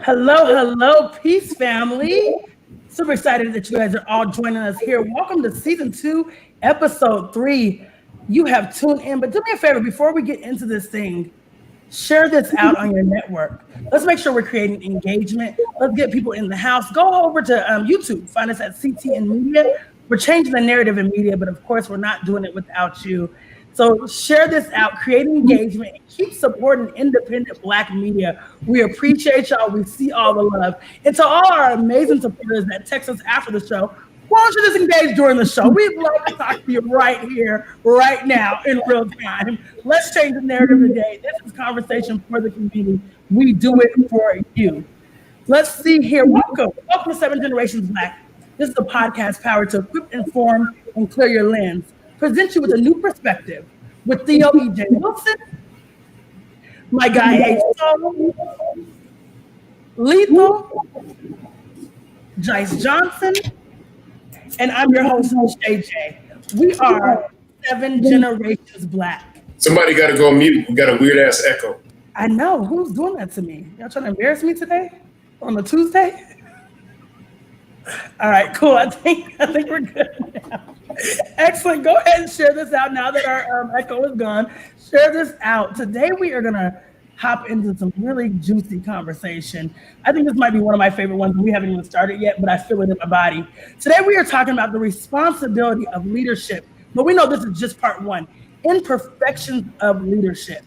Hello, peace family. Super excited that you guys are all joining us here. Welcome to season 2, episode 3. You have tuned in, but do me a favor before we get into this thing. Share this out on your network. Let's make sure we're creating engagement. Let's get people in the house. Go over to YouTube. Find us at CTN Media. We're changing the narrative in media, but of course, we're not doing it without you. So share this out, create engagement, and keep supporting independent Black media. We appreciate y'all. We see all the love. And to all our amazing supporters that text us after the show, why don't you just engage during the show? We'd love to talk to you right here, right now, in real time. Let's change the narrative today. This is conversation for the community. We do it for you. Let's see here. Welcome to 7 Generations Black. This is a podcast powered to equip, inform, and clear your lens. Present you with a new perspective with Theo E.J. Wilson, my guy Hasira, LETHOL, Jice Johnson, and I'm your host, Shay. We are 7 Generations Black. Somebody got to go mute. We got a weird ass echo. I know. Who's doing that to me? Y'all trying to embarrass me today on a Tuesday? All right, cool. I think we're good now. Excellent. Go ahead and share this out now that our echo is gone. Share this out. Today we are gonna hop into some really juicy conversation. I think this might be one of my favorite ones. We haven't even started yet, but I feel it in my body. Today we are talking about the responsibility of leadership, but we know this is just part 1. Imperfections of leadership.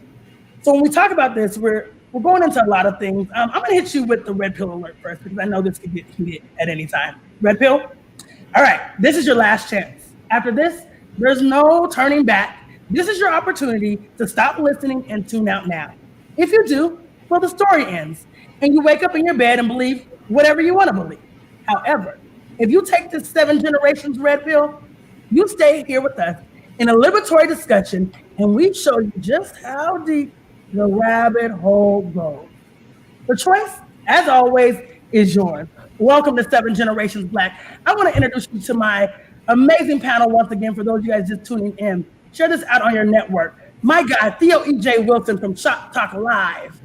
So when we talk about this, we're going into a lot of things. I'm gonna hit you with the red pill alert first because I know this could get heated at any time. Red pill? All right, this is your last chance. After this, there's no turning back. This is your opportunity to stop listening and tune out now. If you do, well, the story ends and you wake up in your bed and believe whatever you want to believe. However, if you take this 7 Generations red pill, you stay here with us in a liberatory discussion and we show you just how deep the rabbit hole goes. The choice, as always, is yours. Welcome to 7 Generations Black. I want to introduce you to my amazing panel once again for those of you guys just tuning in. Share this out on your network. My guy, Theo E.J. Wilson from Shop Talk Live.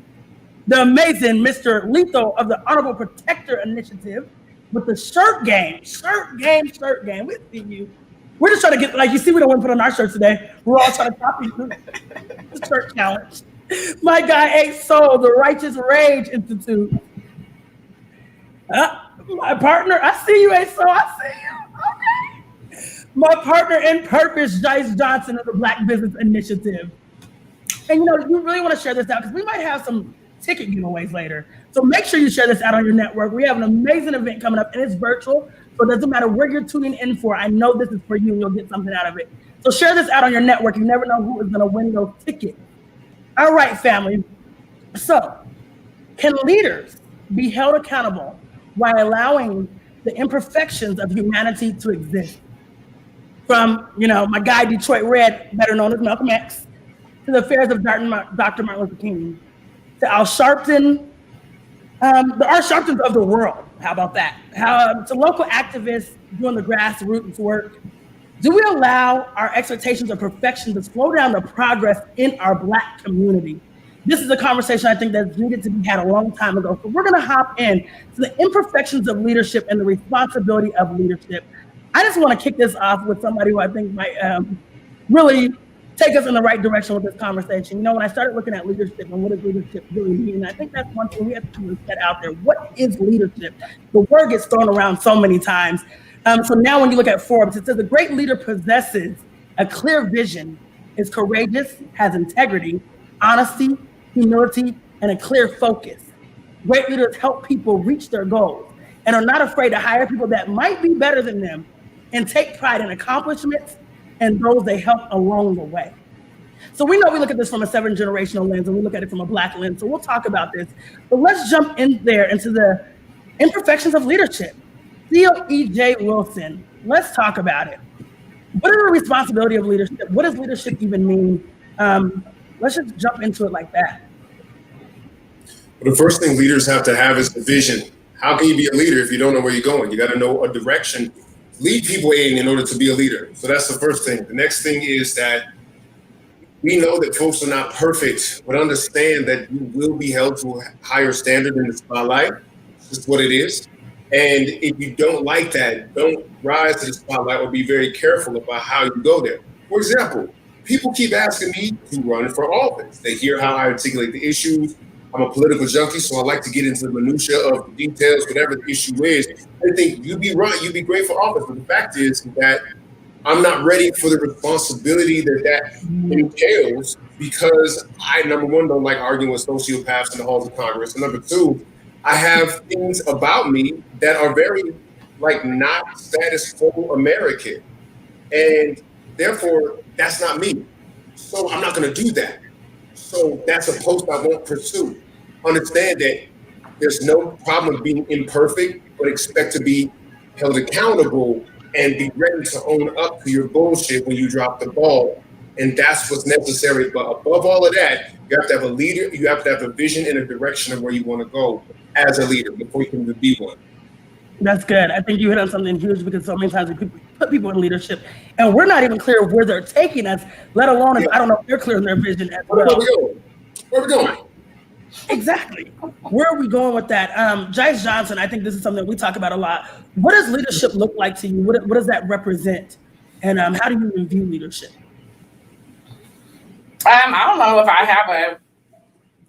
The amazing Mr. LETHOL of the Honorable Protector Initiative with the shirt game. We see you. We're just trying to get, like, you see, we don't want to put on our shirts today. We're all trying to copy the shirt challenge. My guy, A-Soul, the Righteous Rage Institute. My partner, I see you, A-Soul, I see you. Okay. My partner in purpose, Jice Johnson of the Black Business Initiative. And you really want to share this out because we might have some ticket giveaways later. So make sure you share this out on your network. We have an amazing event coming up and it's virtual. So it doesn't matter where you're tuning in for. I know this is for you and you'll get something out of it. So share this out on your network. You never know who is going to win those tickets. All right, family. So can leaders be held accountable while allowing the imperfections of humanity to exist? From, my guy Detroit Red, better known as Malcolm X, to the affairs of Dr. Martin Luther King, to our Sharpton, our Sharptons of the world. How about that? To local activists doing the grassroots work. Do we allow our expectations of perfection to slow down the progress in our Black community? This is a conversation I think that's needed to be had a long time ago. So we're gonna hop in to the imperfections of leadership and the responsibility of leadership. I just want to kick this off with somebody who I think might really take us in the right direction with this conversation. When I started looking at leadership and what does leadership really mean, I think that's one thing we have to set out there. What is leadership? The word gets thrown around so many times. So now when you look at Forbes, it says a great leader possesses a clear vision, is courageous, has integrity, honesty, humility, and a clear focus. Great leaders help people reach their goals and are not afraid to hire people that might be better than them and take pride in accomplishments and those they help along the way. So we know we look at this from a 7 generational lens and we look at it from a Black lens. So we'll talk about this, but let's jump in there into the imperfections of leadership. Theo E.J. Wilson, let's talk about it. What is the responsibility of leadership? What does leadership even mean? Let's just jump into it like that. Well, the first thing leaders have to have is the vision. How can you be a leader if you don't know where you're going? You got to know a direction, lead people in order to be a leader. So that's the first thing. The next thing is that we know that folks are not perfect, but understand that you will be held to a higher standard in the spotlight. It's just what it is. And if you don't like that, don't rise to the spotlight, or be very careful about how you go there. For example, people keep asking me to run for office. They hear how I articulate the issues. I'm a political junkie, so I like to get into the minutia of the details, whatever the issue is. They think you'd be right, you'd be great for office. But the fact is that I'm not ready for the responsibility that entails, because I, number one, don't like arguing with sociopaths in the halls of Congress. And number two, I have things about me that are very, like, not status quo American. And therefore, that's not me. So I'm not going to do that. So that's a post I won't pursue. Understand that there's no problem being imperfect, but expect to be held accountable and be ready to own up to your bullshit when you drop the ball. And that's what's necessary. But above all of that, you have to have a leader. You have to have a vision and a direction of where you want to go as a leader before you can even be one. That's good. I think you hit on something huge, because so many times we put people in leadership and we're not even clear where they're taking us, let alone if I don't know if they're clear in their vision as well. Where are we going? Exactly. Where are we going with that? Jice Johnson, I think this is something that we talk about a lot. What does leadership look like to you? What does that represent? And how do you even view leadership? I don't know if I have a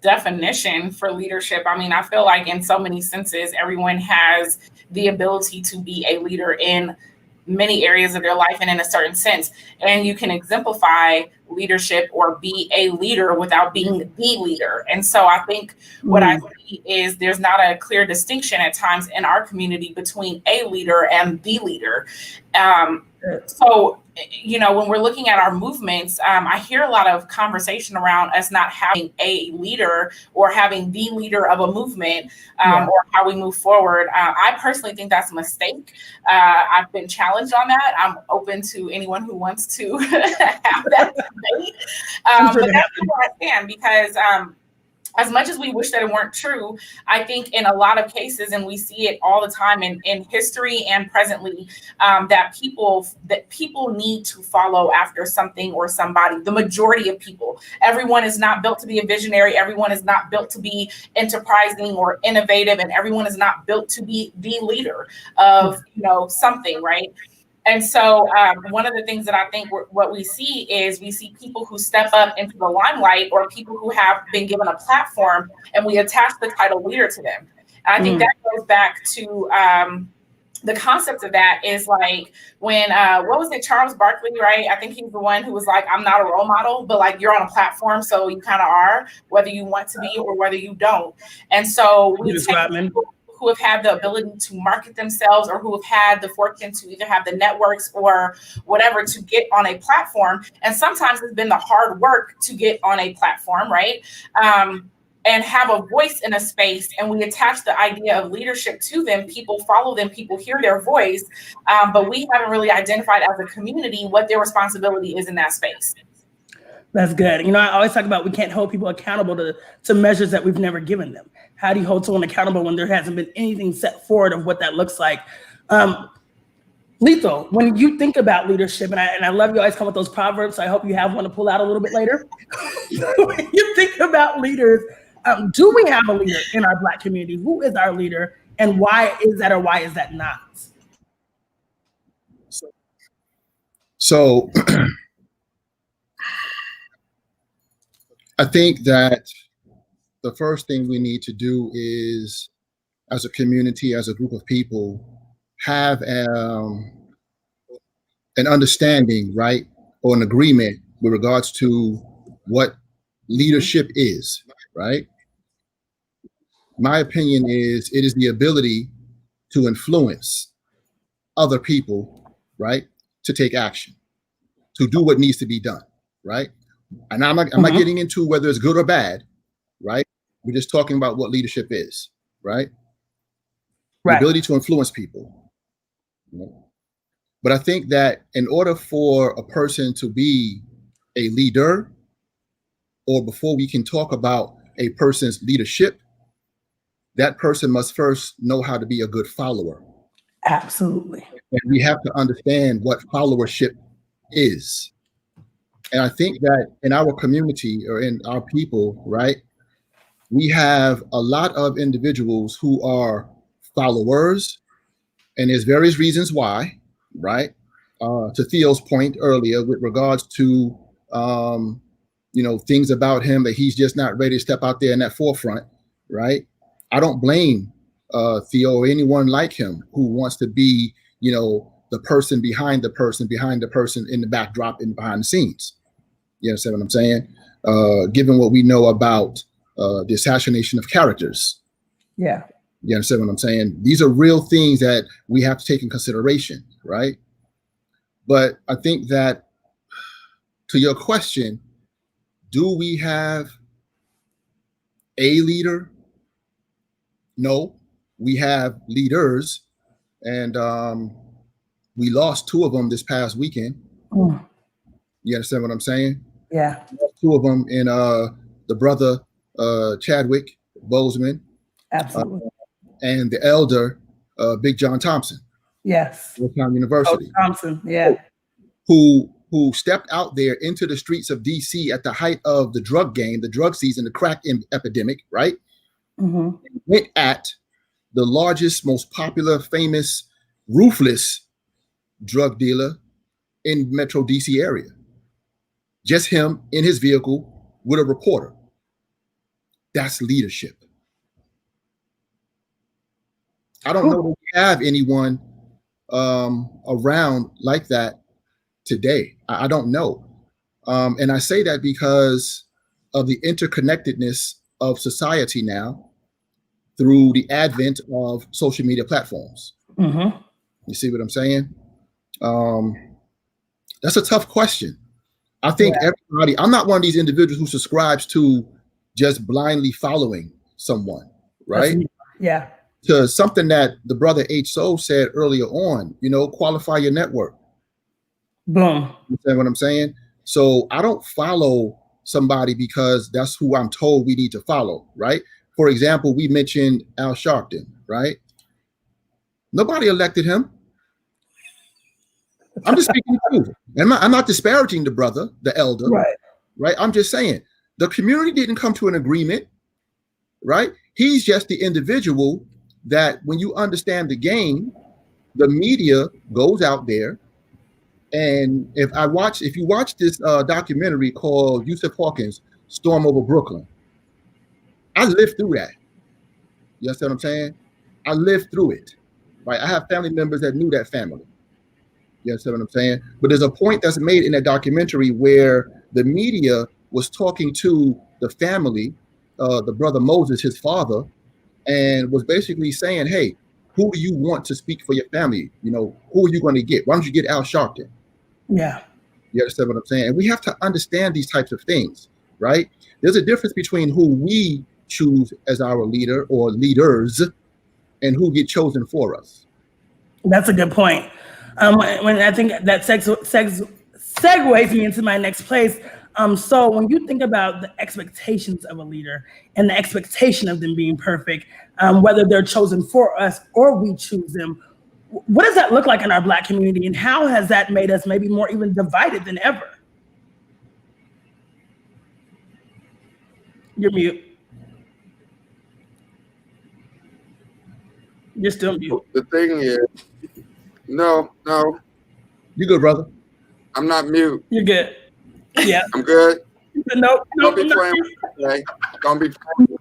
definition for leadership. I mean, I feel like in so many senses, everyone has the ability to be a leader in many areas of their life and in a certain sense. And you can exemplify leadership or be a leader without being the leader. And so I think what I see is there's not a clear distinction at times in our community between a leader and the leader. So, you know, when we're looking at our movements, I hear a lot of conversation around us not having a leader or having the leader of a movement, or how we move forward. I personally think that's a mistake. I've been challenged on that. I'm open to anyone who wants to have that debate. But that's where I stand, because as much as we wish that it weren't true, I think in a lot of cases, and we see it all the time in history and presently, that people need to follow after something or somebody. The majority of people, everyone is not built to be a visionary. Everyone is not built to be enterprising or innovative, and everyone is not built to be the leader of, you know, something, right? And so one of the things that I think what we see is we see people who step up into the limelight, or people who have been given a platform, and we attach the title leader to them. And I think that goes back to the concept of that is like when, what was it, Charles Barkley, right? I think he's the one who was like, I'm not a role model, but like you're on a platform, so you kind of are, whether you want to be or whether you don't. And so we take people who have had the ability to market themselves, or who have had the fortune to either have the networks or whatever to get on a platform. And sometimes it's been the hard work to get on a platform, right? And have a voice in a space, and we attach the idea of leadership to them. People follow them, people hear their voice, but we haven't really identified as a community what their responsibility is in that space. That's good. You know, I always talk about we can't hold people accountable to measures that we've never given them. How do you hold someone accountable when there hasn't been anything set forward of what that looks like? Lethal, when you think about leadership, and I love you always come with those proverbs, so I hope you have one to pull out a little bit later. When you think about leaders, do we have a leader in our Black community? Who is our leader, and why is that, or why is that not? So I think that the first thing we need to do is, as a community, as a group of people, have an understanding, right, or an agreement with regards to what leadership is, right? My opinion is it is the ability to influence other people, right, to take action, to do what needs to be done, right? And I'm not getting into whether it's good or bad, right? We're just talking about what leadership is, right? The ability to influence people. But I think that in order for a person to be a leader, or before we can talk about a person's leadership, that person must first know how to be a good follower. Absolutely. And we have to understand what followership is. And I think that in our community or in our people, right, we have a lot of individuals who are followers, and there's various reasons why, right? To Theo's point earlier with regards to, things about him that he's just not ready to step out there in that forefront, right? I don't blame Theo or anyone like him who wants to be, the person behind the person in the backdrop and behind the scenes. You understand what I'm saying? Given what we know about the assassination of characters. Yeah. You understand what I'm saying? These are real things that we have to take in consideration, right? But I think that to your question, do we have a leader? No, we have leaders, and we lost 2 of them this past weekend. Mm. You understand what I'm saying? Yeah. 2 of them in the brother Chadwick Boseman. Absolutely. And the elder, Big John Thompson. Yes. Georgetown University. Coach Thompson, yeah. Who stepped out there into the streets of DC at the height of the drug game, the drug season, the crack epidemic, right? Mm-hmm. Went at the largest, most popular, famous, ruthless drug dealer in Metro DC area. Just him in his vehicle with a reporter. That's leadership. I don't know that we have anyone around like that today. I don't know. And I say that because of the interconnectedness of society now through the advent of social media platforms. Mm-hmm. You see what I'm saying? That's a tough question. I think everybody, I'm not one of these individuals who subscribes to just blindly following someone, right? Yeah. To something that the brother H. Soul said earlier on, qualify your network. Boom. You understand what I'm saying? So I don't follow somebody because that's who I'm told we need to follow, right? For example, we mentioned Al Sharpton, right? Nobody elected him. I'm just speaking the truth. I'm not disparaging the brother, the elder, right? I'm just saying the community didn't come to an agreement, right? He's just the individual that when you understand the game, the media goes out there. And if you watch this documentary called Yusuf Hawkins, Storm Over Brooklyn, I lived through that. You understand what I'm saying? I lived through it, right? I have family members that knew that family. You understand what I'm saying? But there's a point that's made in that documentary where the media was talking to the family, the brother Moses, his father, and was basically saying, hey, who do you want to speak for your family? Who are you going to get? Why don't you get Al Sharpton? Yeah. You understand what I'm saying? And we have to understand these types of things, right? There's a difference between who we choose as our leader or leaders and who get chosen for us. That's a good point. When I think that segues me into my next place. So when you think about the expectations of a leader and the expectation of them being perfect, whether they're chosen for us or we choose them, what does that look like in our Black community, and how has that made us maybe more even divided than ever? You're mute. You're still mute. The thing is, no. You good, brother? I'm not mute. You're good. Yeah. I'm good. Nope. Don't be playing with me today. Don't be playing.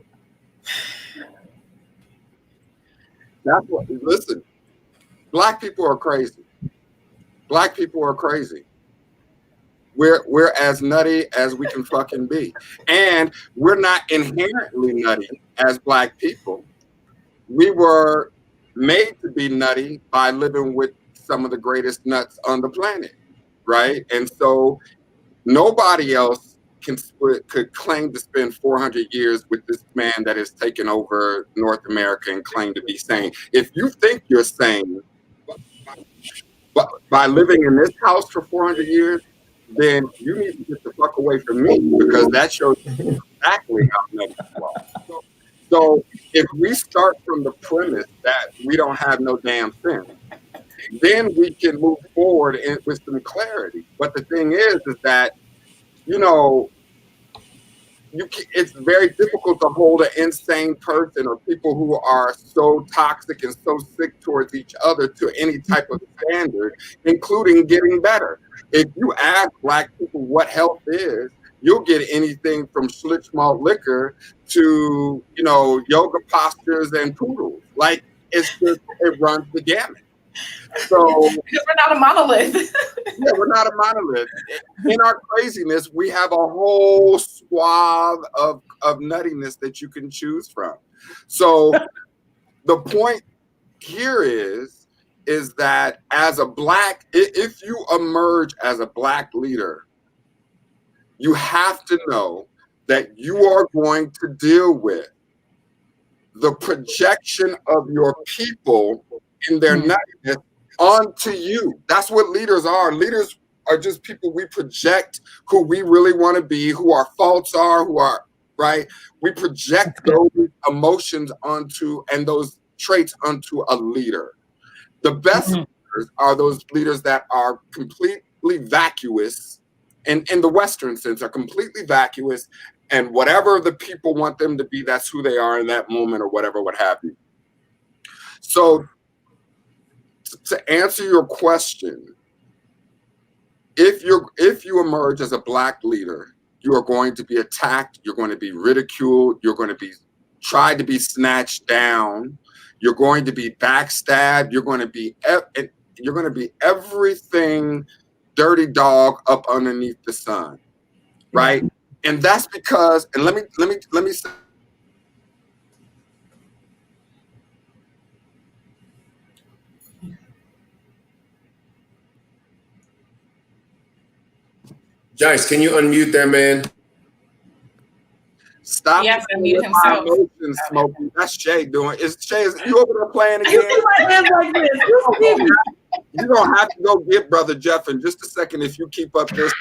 That's what. Listen, Black people are crazy. Black people are crazy. We're as nutty as we can fucking be, and we're not inherently nutty as Black people. We were made to be nutty by living with some of the greatest nuts on the planet, right? And so nobody else could claim to spend 400 years with this man that has taken over North America and claim to be sane. If you think you're sane by living in this house for 400 years, then you need to get the fuck away from me, because that shows exactly how nutty you are. So if we start from the premise that we don't have no damn sense, then we can move forward with some clarity. But the thing is that you know, it's very difficult to hold an insane person or people who are so toxic and so sick towards each other to any type of standard, including getting better. If you ask Black people what health is, you'll get anything from Schlitz malt liquor to, you know, yoga postures and poodles. Like, it's just, it runs the gamut. So because we're not a monolith. yeah, we're not a monolith. In our craziness, we have a whole swath of nuttiness that you can choose from. So the point here is that as a Black, if you emerge as a Black leader, you have to know that you are going to deal with the projection of your people in their nuttiness onto you. That's what leaders are. Leaders are just people we project who we really want to be, who our faults are, who are, right? We project those emotions onto and those traits onto a leader. The best leaders are those leaders that are completely vacuous, and in the Western sense, are completely vacuous, and whatever the people want them to be, that's who they are in that moment or whatever, what have you. So to answer your question, if you emerge as a Black leader, you are going to be attacked, you're going to be ridiculed, you're going to be tried to be snatched down, you're going to be backstabbed, you're going to be everything dirty dog up underneath the sun, right? And that's because, and let me say, Jice, can you unmute there, man? stop. Yes, unmute himself. Emotions, Smokey. That's Shay doing. Is you over there playing again? My hands like this. You're gonna have to go get Brother Jeff in just a second if you keep up this.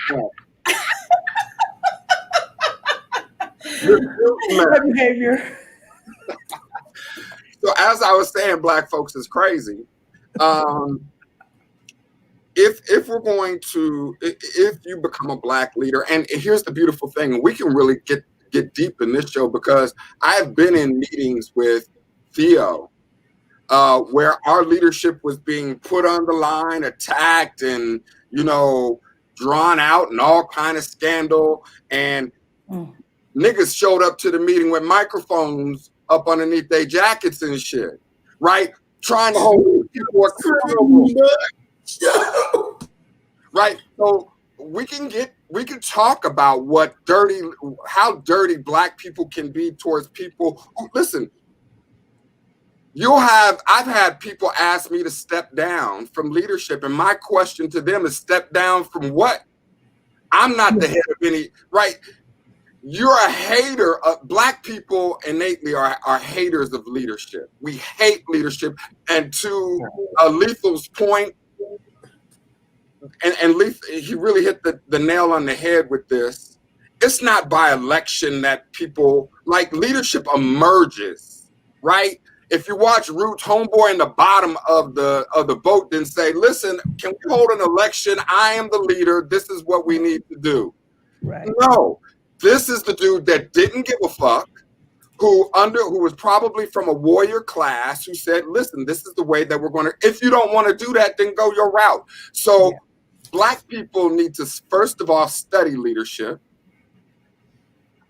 Behavior. So as I was saying, Black folks is crazy. If we're going to, if you become a Black leader, and here's the beautiful thing, we can really get deep in this show because I've been in meetings with Theo where our leadership was being put on the line, attacked, and, you know, drawn out and all kind of scandal. And niggas showed up to the meeting with microphones up underneath their jackets and shit, right? Trying to hold people accountable. Right. So we can talk about how dirty Black people can be towards people who, listen, I've had people ask me to step down from leadership, and my question to them is, step down from what? I'm not the head of any, right? You're a hater. Black people innately are haters of leadership. We hate leadership. And to Lethal's point, and he really hit the nail on the head with this. It's not by election that people, like, leadership emerges, right? If you watch Roots, homeboy in the bottom of the boat didn't say, listen, can we hold an election? I am the leader. This is what we need to do. Right. No, this is the dude that didn't give a fuck, who was probably from a warrior class, who said, listen, this is the way that we're going to, if you don't want to do that, then go your route. So Black people need to, first of all, study leadership,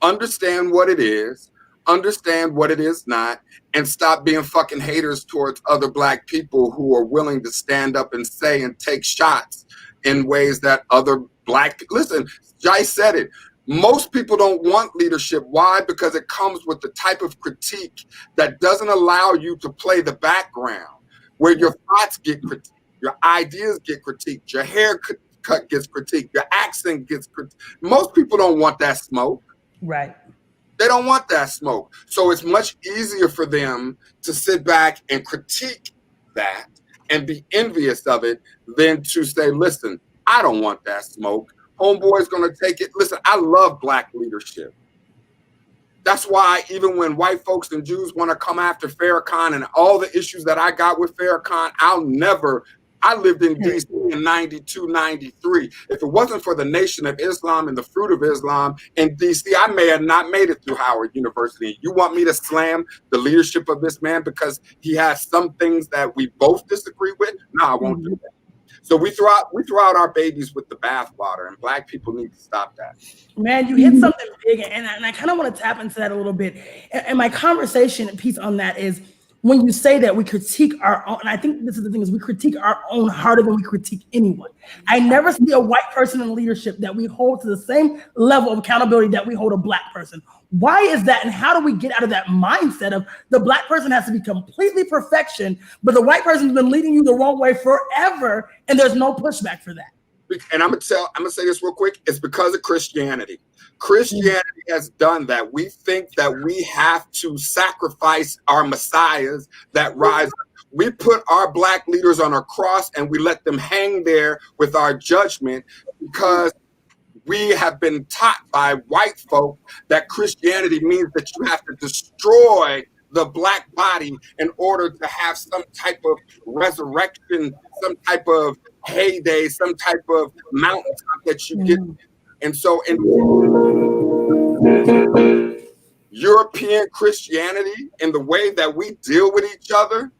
understand what it is, understand what it is not, and stop being fucking haters towards other Black people who are willing to stand up and say and take shots in ways that other Black, listen, Jice said it. Most people don't want leadership. Why? Because it comes with the type of critique that doesn't allow you to play the background, where your thoughts get critiqued, your ideas get critiqued, your haircut gets critiqued, your accent gets critiqued. Most people don't want that smoke. Right. They don't want that smoke. So it's much easier for them to sit back and critique that and be envious of it than to say, listen, I don't want that smoke. Homeboy's going to take it. Listen, I love Black leadership. That's why even when white folks and Jews want to come after Farrakhan and all the issues that I got with Farrakhan, I'll never I lived in DC in 92, 93. If it wasn't for the Nation of Islam and the Fruit of Islam in DC, I may have not made it through Howard University. You want me to slam the leadership of this man because he has some things that we both disagree with? No, I won't do that. So we throw out our babies with the bathwater, and Black people need to stop that. Man, you hit something big, and I kind of want to tap into that a little bit. And my conversation piece on that is when you say that we critique our own, and I think this is the thing, is we critique our own harder than we critique anyone. I never see a white person in leadership that we hold to the same level of accountability that we hold a Black person. Why is that? And how do we get out of that mindset of the Black person has to be completely perfection, but the white person's been leading you the wrong way forever, and there's no pushback for that? And I'm gonna say this real quick. It's because of Christianity. Christianity has done that. We think that we have to sacrifice our messiahs that rise. We put our Black leaders on a cross and we let them hang there with our judgment because we have been taught by white folk that Christianity means that you have to destroy the Black body in order to have some type of resurrection, some type of heyday, some type of mountaintop that you get. And so in European Christianity, in the way that we deal with each other,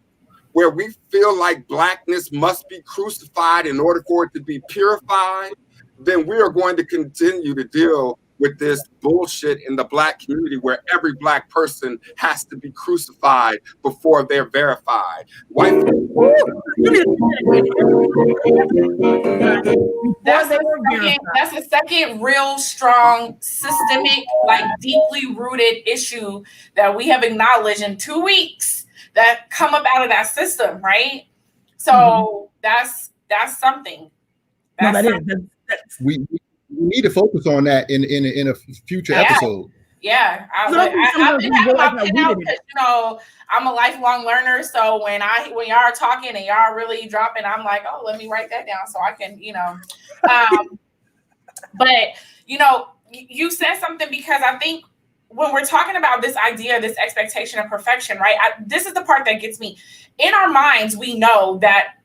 where we feel like Blackness must be crucified in order for it to be purified, then we are going to continue to deal with this bullshit in the Black community where every Black person has to be crucified before they're verified. White that's a second real strong, systemic, like deeply rooted issue that we have acknowledged in 2 weeks that come up out of that system, right? So that's something. We need to focus on that in a future episode. Yeah, I've been having my pen out because I'm a lifelong learner. So when y'all are talking and y'all are really dropping, I'm like, oh, let me write that down so I can, But you said something, because I think when we're talking about this idea, this expectation of perfection, right? This is the part that gets me. In our minds, we know that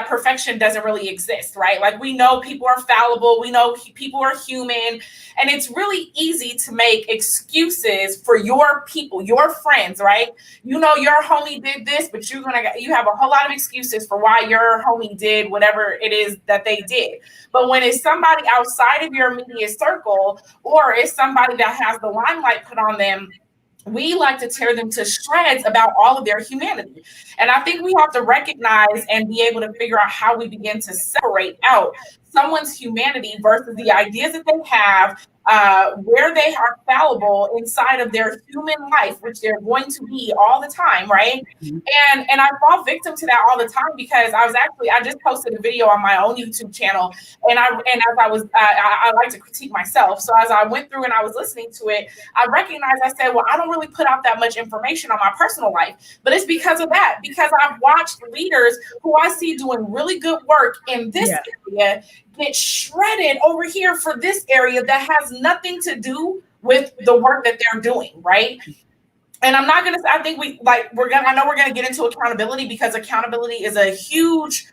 perfection doesn't really exist, right? Like, we know people are fallible, we know people are human, and it's really easy to make excuses for your people, your friends, right? Your homie did this, but you have a whole lot of excuses for why your homie did whatever it is that they did. But when it's somebody outside of your immediate circle, or it's somebody that has the limelight put on them, we like to tear them to shreds about all of their humanity. And I think we have to recognize and be able to figure out how we begin to separate out someone's humanity versus the ideas that they have, where they are fallible inside of their human life, which they're going to be all the time, right? And I fall victim to that all the time, because I just posted a video on my own YouTube channel, and I like to critique myself. So as I went through and I was listening to it, I recognized, I said, well, I don't really put out that much information on my personal life, but it's because of that, because I've watched leaders who I see doing really good work in this area get shredded over here for this area that has nothing to do with the work that they're doing, right? And I'm not gonna say, I think I know we're gonna get into accountability, because accountability is a huge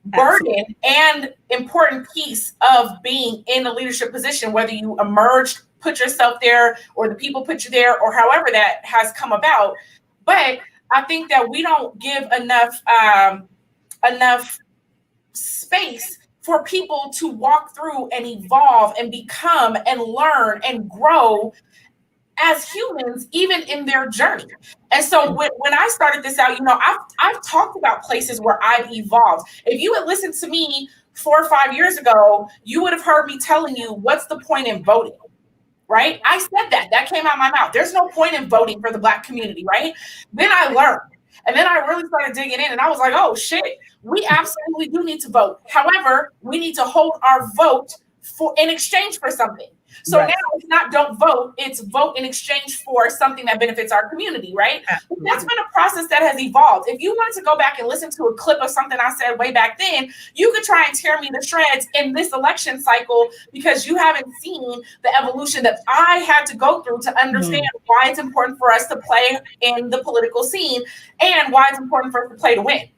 burden and important piece of being in a leadership position, whether you emerged, put yourself there, or the people put you there, or however that has come about. But I think that we don't give enough space for people to walk through and evolve and become and learn and grow as humans, even in their journey. And so when I started this out, I've talked about places where I've evolved. If you had listened to me 4 or 5 years ago, you would have heard me telling you, what's the point in voting? Right? I said that came out of my mouth. There's no point in voting for the Black community, right? Then I learned. And then I really started digging in, and I was like, oh shit, we absolutely do need to vote. However, we need to hold our vote in exchange for something. So now it's not don't vote, it's vote in exchange for something that benefits our community, right? That's been a process that has evolved. If you wanted to go back and listen to a clip of something I said way back then, you could try and tear me to shreds in this election cycle, because you haven't seen the evolution that I had to go through to understand why it's important for us to play in the political scene and why it's important for us to play to win.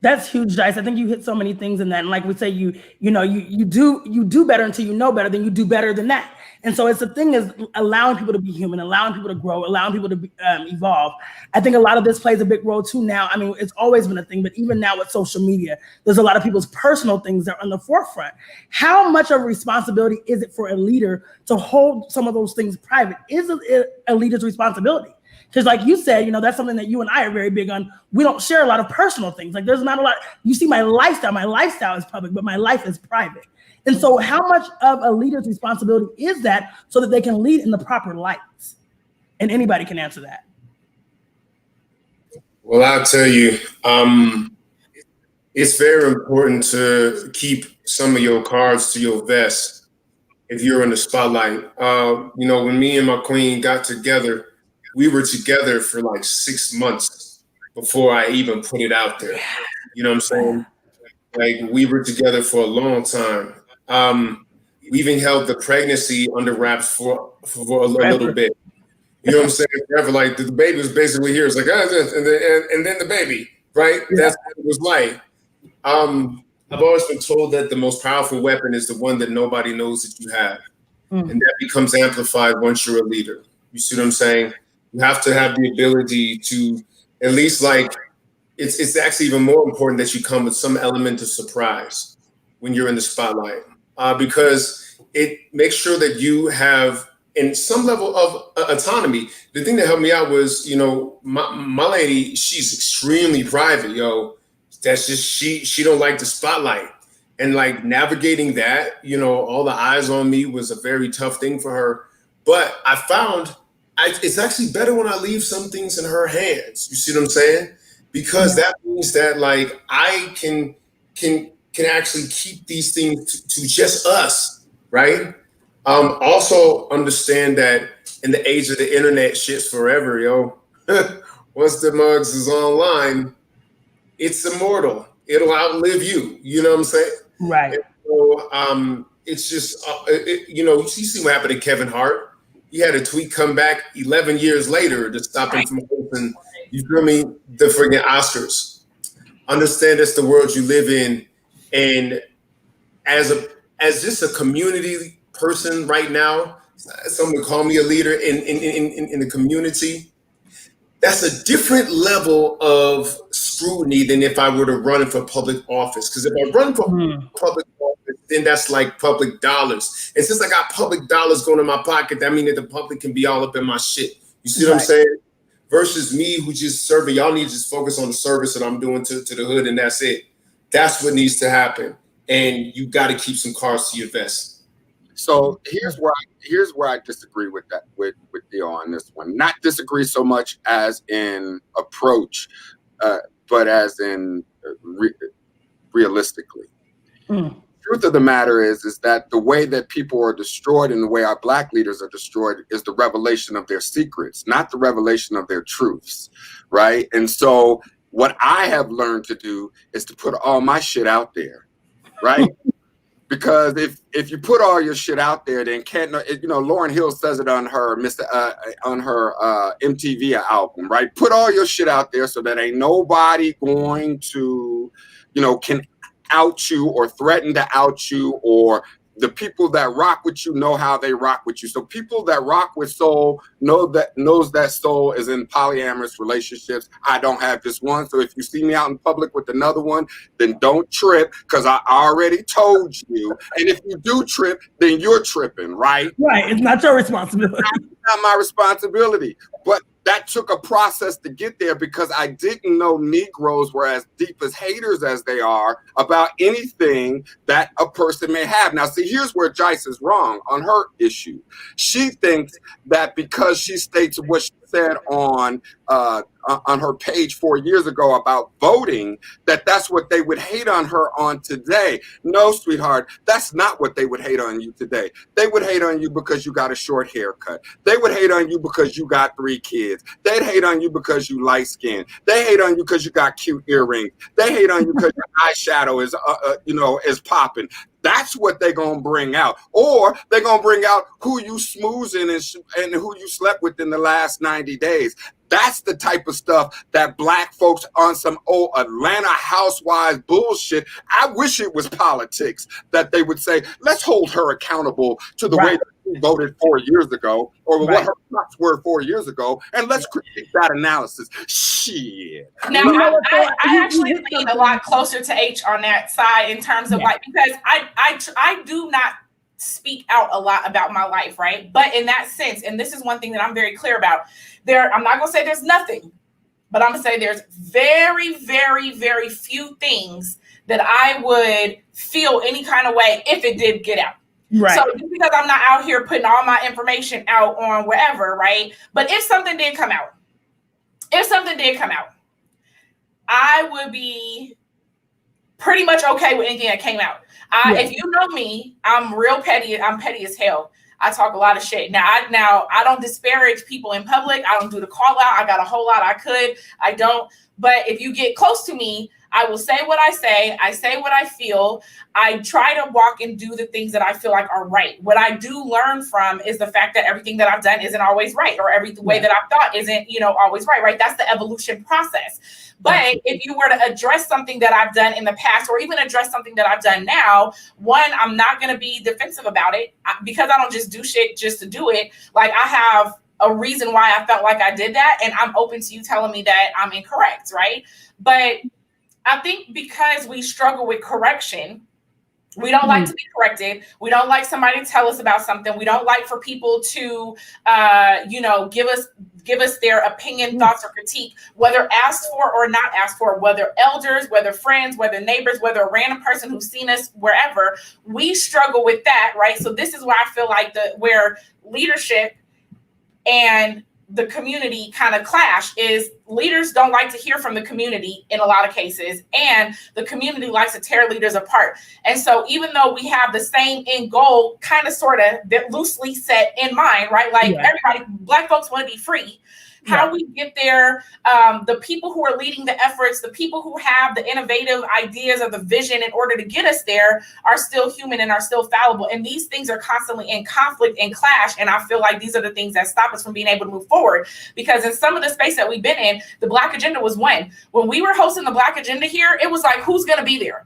That's huge, Jice. I think you hit so many things in that. And like we say, you do better until you know better, then you do better than that. And so it's the thing is allowing people to be human, allowing people to grow, allowing people to evolve. I think a lot of this plays a big role too now. I mean, it's always been a thing, but even now with social media, there's a lot of people's personal things that are on the forefront. How much of a responsibility is it for a leader to hold some of those things private? Is it a leader's responsibility? Because like you said, that's something that you and I are very big on. We don't share a lot of personal things. Like there's not a lot. You see my lifestyle is public, but my life is private. And so how much of a leader's responsibility is that so that they can lead in the proper lights? And anybody can answer that. Well, I'll tell you, it's very important to keep some of your cards to your vest if you're in the spotlight. When me and my queen got together, we were together for like 6 months before I even put it out there. You know what I'm saying? Like we were together for a long time. We even held the pregnancy under wraps for a little bit. You know what I'm saying? Forever, like the baby was basically here. It's like, and then the baby, right? Yeah. That's what it was like. I've always been told that the most powerful weapon is the one that nobody knows that you have. And that becomes amplified once you're a leader. You see what I'm saying? You have to have the ability to at least it's actually even more important that you come with some element of surprise when you're in the spotlight, because it makes sure that you have in some level of autonomy. The thing that helped me out was, my lady, she's extremely private, That's just, she don't like the spotlight. And like navigating that, all the eyes on me was a very tough thing for her. But I found it's actually better when I leave some things in her hands. You see what I'm saying? Because that means that like I can actually keep these things to just us, right? Also understand that in the age of the internet, shit's forever, Once the mugs is online, it's immortal. It'll outlive you. You know what I'm saying? Right. And so it's just, you see what happened to Kevin Hart. He had a tweet come back 11 years later to stop him from hosting, you feel me, the friggin' Oscars. Understand that's the world you live in. And as just a community person right now, someone call me a leader in the community, that's a different level of scrutiny than if I were to run for public office. Because if I run for public office, then that's like public dollars. And since I got public dollars going in my pocket, that means that the public can be all up in my shit. You see what I'm saying? Versus me, who just serving. Y'all need to just focus on the service that I'm doing to the hood, and that's it. That's what needs to happen. And you got to keep some cards to your vest. So here's where I disagree with that with Theo on this one. Not disagree so much as in approach, but as in realistically. Truth of the matter is that the way that people are destroyed and the way our Black leaders are destroyed is the revelation of their secrets, not the revelation of their truths, right? And so what I have learned to do is to put all my shit out there, right? Because if you put all your shit out there, then Lauryn Hill says it on her MTV album, right? Put all your shit out there so that ain't nobody going to, can out you or threaten to out you, or the people that rock with you know how they rock with you. So people that rock with soul knows that soul is in polyamorous relationships. I don't have just one. So if you see me out in public with another one, then don't trip, because I already told you. And if you do trip, then you're tripping, right? Right. It's not your responsibility. It's not my responsibility. But that took a process to get there, because I didn't know Negroes were as deep as haters as they are about anything that a person may have. Now, see, here's where Jice is wrong on her issue. She thinks that because she states what she said on her page 4 years ago about voting, that's what they would hate on her on today. No, sweetheart, that's not what they would hate on you today. They would hate on you because you got a short haircut. They would hate on you because you got 3 kids. They'd hate on you because you light skinned. They hate on you because you got cute earrings. They hate on you because your eyeshadow is popping. That's what they're going to bring out. Or they're going to bring out who you smoozing and who you slept with in the last 90 days. That's the type of stuff that Black folks on some old Atlanta housewives bullshit. I wish it was politics that they would say, let's hold her accountable to the way that she voted 4 years ago, or what her thoughts were 4 years ago, and let's critique that analysis. Shit. Now, I actually lean a lot closer to H on that side in terms of like, because I do not speak out a lot about my life, right? But in that sense, and this is one thing that I'm very clear about, I'm not gonna say there's nothing, but I'm gonna say there's very, very, very few things that I would feel any kind of way if it did get out. Right. So just because I'm not out here putting all my information out on wherever, right? But if something did come out, I would be pretty much okay with anything that came out. If you know me, I'm real petty. I'm petty as hell. I talk a lot of shit. Now I don't disparage people in public. I don't do the call out. I got a whole lot I don't. But if you get close to me, I will say what I say. I say what I feel. I try to walk and do the things that I feel like are right. What I do learn from is the fact that everything that I've done isn't always right, or every way that I've thought isn't, always right, right? That's the evolution process. But if you were to address something that I've done in the past, or even address something that I've done now, one, I'm not going to be defensive about it because I don't just do shit just to do it. Like, I have a reason why I felt like I did that, and I'm open to you telling me that I'm incorrect, right? But I think because we struggle with correction, we don't like to be corrected. We don't like somebody to tell us about something. We don't like for people to, give us their opinion, thoughts, or critique, whether asked for or not asked for, whether elders, whether friends, whether neighbors, whether a random person who's seen us wherever. We struggle with that, right? So this is where I feel like where leadership and the community kind of clash is leaders don't like to hear from the community in a lot of cases, and the community likes to tear leaders apart. And so even though we have the same end goal, kind of sort of loosely set in mind, right? Like everybody, Black folks want to be free. How we get there, the people who are leading the efforts, the people who have the innovative ideas or the vision in order to get us there are still human and are still fallible. And these things are constantly in conflict and clash. And I feel like these are the things that stop us from being able to move forward. Because in some of the space that we've been in, the Black agenda was when we were hosting the Black agenda here, it was like, who's going to be there?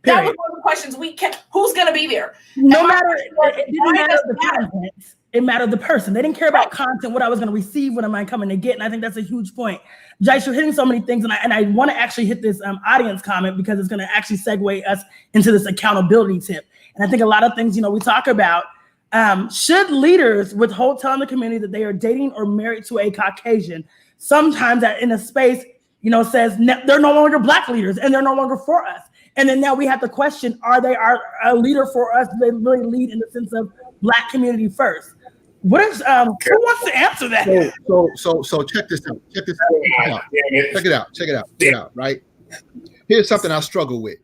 That was one of the questions we kept. Who's going to be there? No matter, it didn't matter the content. It mattered the person. They didn't care about content, what I was going to receive, what am I coming to get. And I think that's a huge point. Jice, you're hitting so many things. And I want to actually hit this audience comment because it's going to actually segue us into this accountability tip. And I think a lot of things, we talk about, should leaders withhold telling the community that they are dating or married to a Caucasian? Sometimes that in a space, says they're no longer Black leaders and they're no longer for us. And then now we have to question, are they a leader for us? Do they really lead in the sense of Black community first? What is who wants to answer that? So check this out. Check it out. Right. Here's something I struggle with.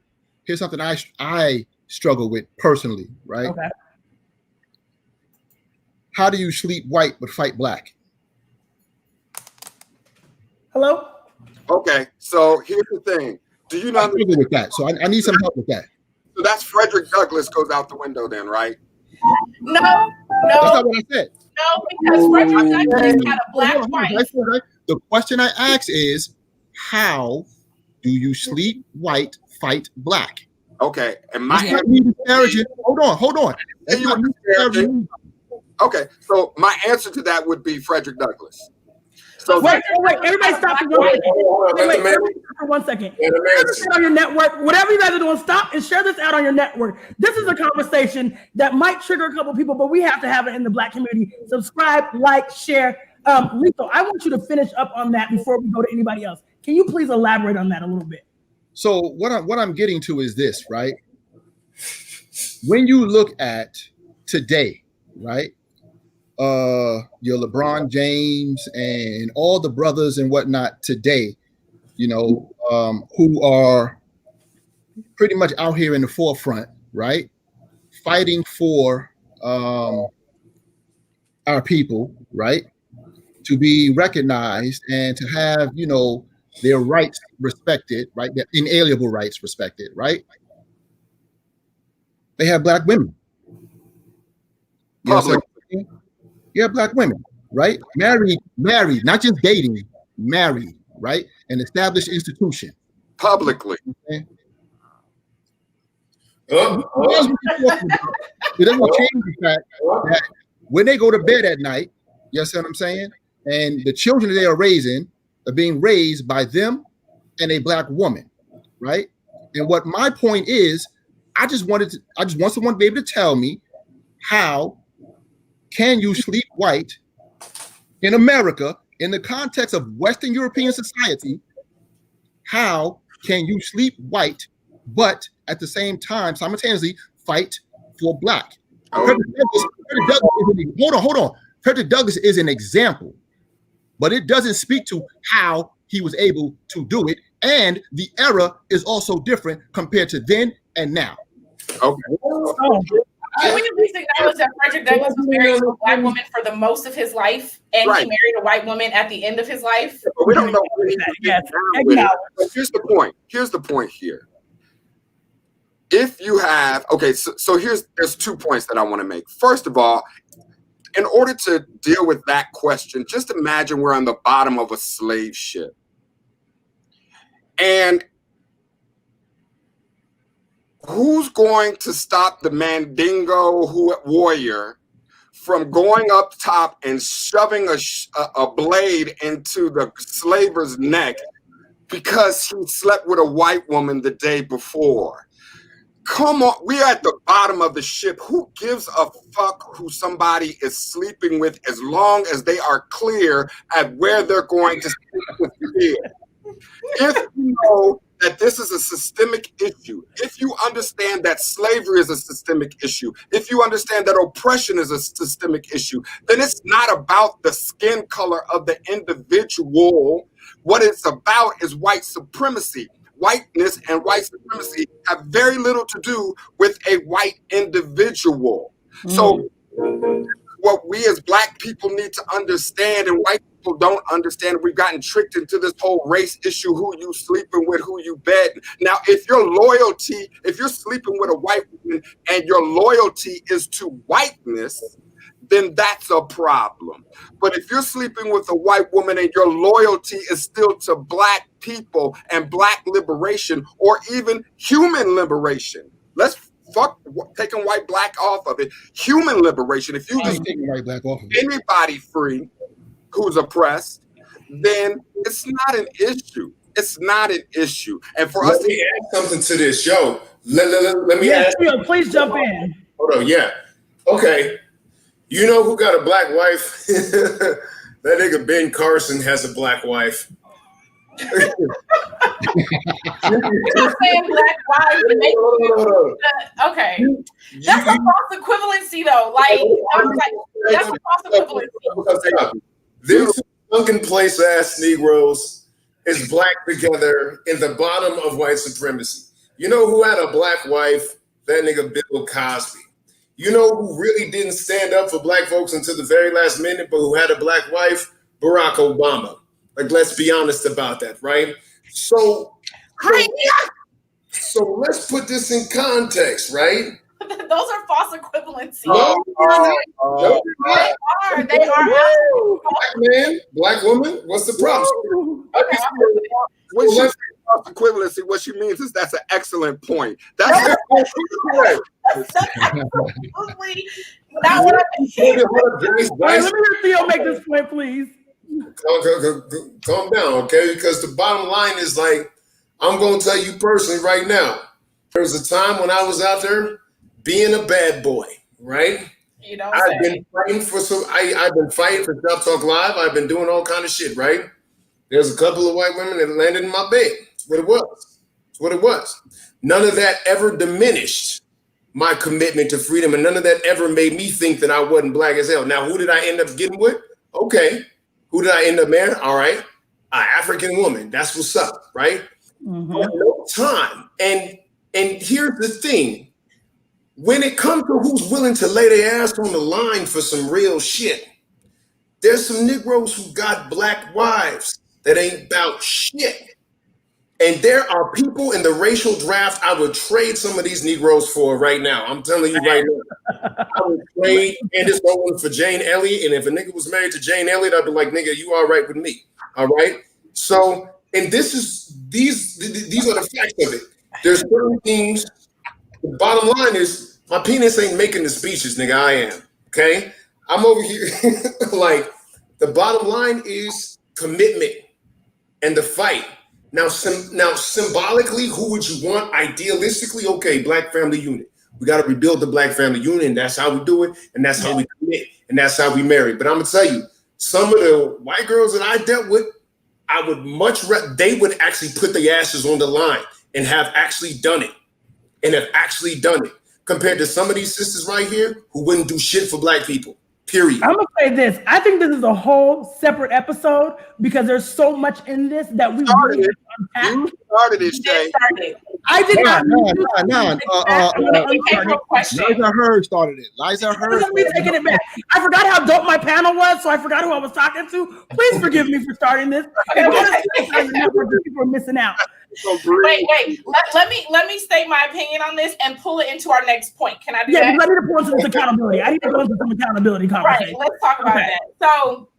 Here's something I struggle with personally. Right. Okay. How do you sleep white but fight Black? Hello. Okay. So here's the thing. Do you know with that? So I need some help with that. So that's Frederick Douglass goes out the window then, right? No. That's not what I said. No, because Frederick Douglass had a Black wife. The question I ask is, how do you sleep white, fight Black? Okay, and hold on. Okay, so my answer to that would be Frederick Douglass. So wait, everybody stop for 1 second. Share this out on your network. Whatever you guys are doing, stop and share this out on your network. This is a conversation that might trigger a couple people, but we have to have it in the Black community. Subscribe, like, share. Lethal, I want you to finish up on that before we go to anybody else. Can you please elaborate on that a little bit? So what I'm getting to is this, right? When you look at today, right? Your LeBron James and all the brothers and whatnot today, who are pretty much out here in the forefront, right? Fighting for our people, right? To be recognized and to have, their rights respected, right? Their inalienable rights respected, right? they have black women. You Public. You have black women, right? Married, not just dating, married, right? An established institution. Publicly. Okay? It doesn't change the fact that when they go to bed at night, you understand what I'm saying? And the children that they are raising are being raised by them and a black woman, right? And what my point is, I just want someone to be able to tell me, how can you sleep white in America in the context of Western European society? How can you sleep white, but at the same time, simultaneously fight for black? Hold on. Frederick Douglass is an example, but it doesn't speak to how he was able to do it. And the era is also different compared to then and now. Okay. Can we at least acknowledge that Frederick Douglass was married to a black woman for the most of his life, and he married a white woman at the end of his life? But we don't know what he Yes. But here's the point. Here's the point here. If you have, so there's 2 points that I want to make. First of all, in order to deal with that question, just imagine we're on the bottom of a slave ship. And who's going to stop the Mandingo warrior from going up top and shoving a blade into the slaver's neck because he slept with a white woman the day before? Come on, we're at the bottom of the ship. Who gives a fuck who somebody is sleeping with, as long as they are clear at where they're going to sleep with you? If you know that this is a systemic issue, if you understand that slavery is a systemic issue, if you understand that oppression is a systemic issue, then it's not about the skin color of the individual. What it's about is white supremacy. Whiteness and white supremacy have very little to do with a white individual. So what we as black people need to understand, and white people don't understand, we've gotten tricked into this whole race issue, who you sleeping with, who you bet. Now, if you're sleeping with a white woman and your loyalty is to whiteness, then that's a problem. But if you're sleeping with a white woman and your loyalty is still to black people and black liberation, or even human liberation, let's fuck taking white black off of it. Human liberation. If you just taking white black off of it. Anybody free who's oppressed, then it's not an issue. It's not an issue. And for us to add something to this, yo, let me ask. Theo, please jump in. Hold on, yeah. Okay. You know who got a black wife? That nigga Ben Carson has a black wife. You're saying black wife. Okay. That's a false equivalency, though. That's a false equivalency. These sunken place ass Negroes is black together in the bottom of white supremacy. You know who had a black wife? That nigga Bill Cosby. You know who really didn't stand up for black folks until the very last minute, but who had a black wife? Barack Obama. Like, let's be honest about that, right? So let's put this in context, right? Those are false equivalencies. No, They are. Black man, black woman. What's the problem? When she says false equivalency, what she means is that's an excellent point. That's absolutely not what I'm saying. Let me hear Theo make this point, please. Calm down, okay? Because the bottom line is, like, I'm going to tell you personally right now. There was a time when I was out there being a bad boy, right? You know, I've been fighting for Shop Talk Live. I've been doing all kind of shit, right? There's a couple of white women that landed in my bed. That's what it was. That's what it was. None of that ever diminished my commitment to freedom, and none of that ever made me think that I wasn't black as hell. Now, who did I end up getting with? Okay. Who did I end up marrying? All right. An African woman. That's what's up, right? No time. And here's the thing. When it comes to who's willing to lay their ass on the line for some real shit, there's some Negroes who got black wives that ain't about shit. And there are people in the racial draft I would trade some of these Negroes for right now. I'm telling you right now. I would trade Candace Owens for Jane Elliott. And if a nigga was married to Jane Elliott, I'd be like, nigga, you all right with me. All right. So, and these are the facts of it. There's certain things. The bottom line is my penis ain't making the speeches, nigga. I am. Okay. I'm over here. Like, the bottom line is commitment and the fight. Now symbolically, who would you want? Idealistically, okay, Black family unit. We got to rebuild the Black family unit, and that's how we do it, and that's how we commit, and that's how we marry. But I'm gonna tell you, some of the white girls that I dealt with, I would much rather they would actually put their asses on the line and have actually done it, compared to some of these sisters right here who wouldn't do shit for Black people. Period. I'm gonna say this. I think this is a whole separate episode because there's so much in this that we really You started it, Shay. I did not. Liza Hurd started it. Liza Hurd. Me taking it back. I forgot how dope my panel was, so I forgot who I was talking to. Please forgive me for starting this. People are missing out. Wait. Let me state my opinion on this and pull it into our next point. Can I do that? Yeah, I need to pull into this accountability. I need to go into some accountability conversation. Right, let's talk about that. So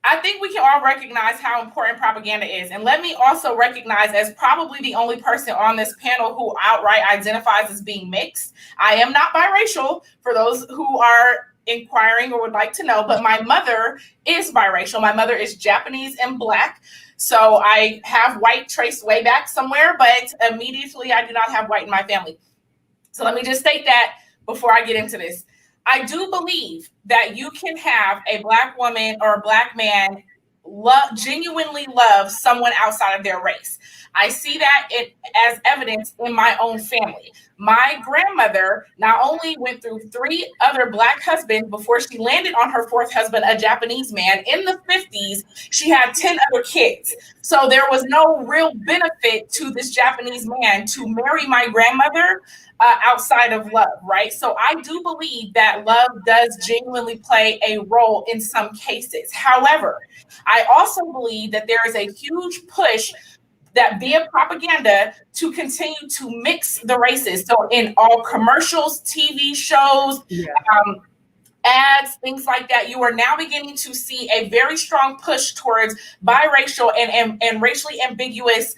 I think we can all recognize how important propaganda is. And let me also recognize, as probably the only person on this panel who outright identifies as being mixed, I am not biracial, for those who are inquiring or would like to know, but my mother is biracial. My mother is Japanese and Black. So I have white traced way back somewhere, but immediately I do not have white in my family. So let me just state that before I get into this. I do believe that you can have a Black woman or a Black man genuinely love someone outside of their race. I see that as evidence in my own family. My grandmother not only went through 3 other Black husbands before she landed on her 4th husband, a Japanese man. In the 50s, she had 10 other kids. So there was no real benefit to this Japanese man to marry my grandmother outside of love, right? So I do believe that love does genuinely play a role in some cases. However, I also believe that there is a huge push that via propaganda to continue to mix the races. So in all commercials, TV shows, ads, things like that, you are now beginning to see a very strong push towards biracial and racially ambiguous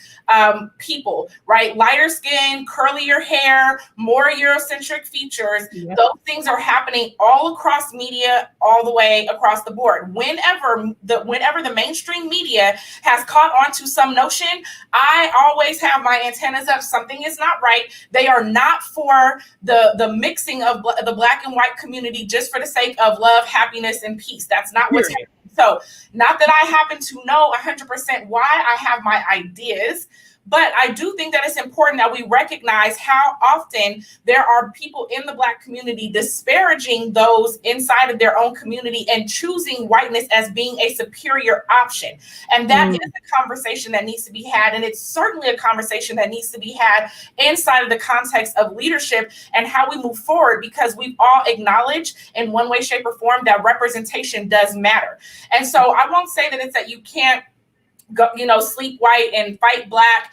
people, right? Lighter skin, curlier hair, more Eurocentric features. Yeah. Those things are happening all across media, all the way across the board. Whenever the mainstream media has caught on to some notion, I always have my antennas up. Something is not right. They are not for the mixing of the Black and white community just for the sake of love, happiness, and peace. That's not what's happening. So, not that I happen to know 100% why. I have my ideas, but I do think that it's important that we recognize how often there are people in the Black community disparaging those inside of their own community and choosing whiteness as being a superior option. And that is a conversation that needs to be had. And it's certainly a conversation that needs to be had inside of the context of leadership and how we move forward, because we've all acknowledged in one way, shape, or form that representation does matter. And so I won't say that it's that you can't go, sleep white and fight Black.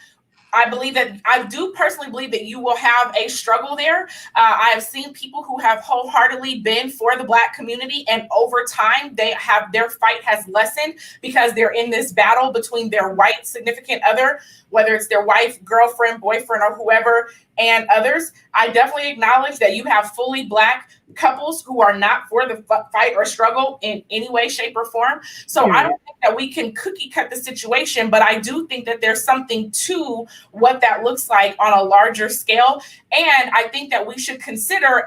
I do personally believe that you will have a struggle there. I have seen people who have wholeheartedly been for the Black community, and over time their fight has lessened because they're in this battle between their white significant other, whether it's their wife, girlfriend, boyfriend, or whoever, and others. I definitely acknowledge that you have fully Black couples who are not for the fight or struggle in any way, shape, or form. So I don't think that we can cookie cut the situation, but I do think that there's something to what that looks like on a larger scale. And I think that we should consider,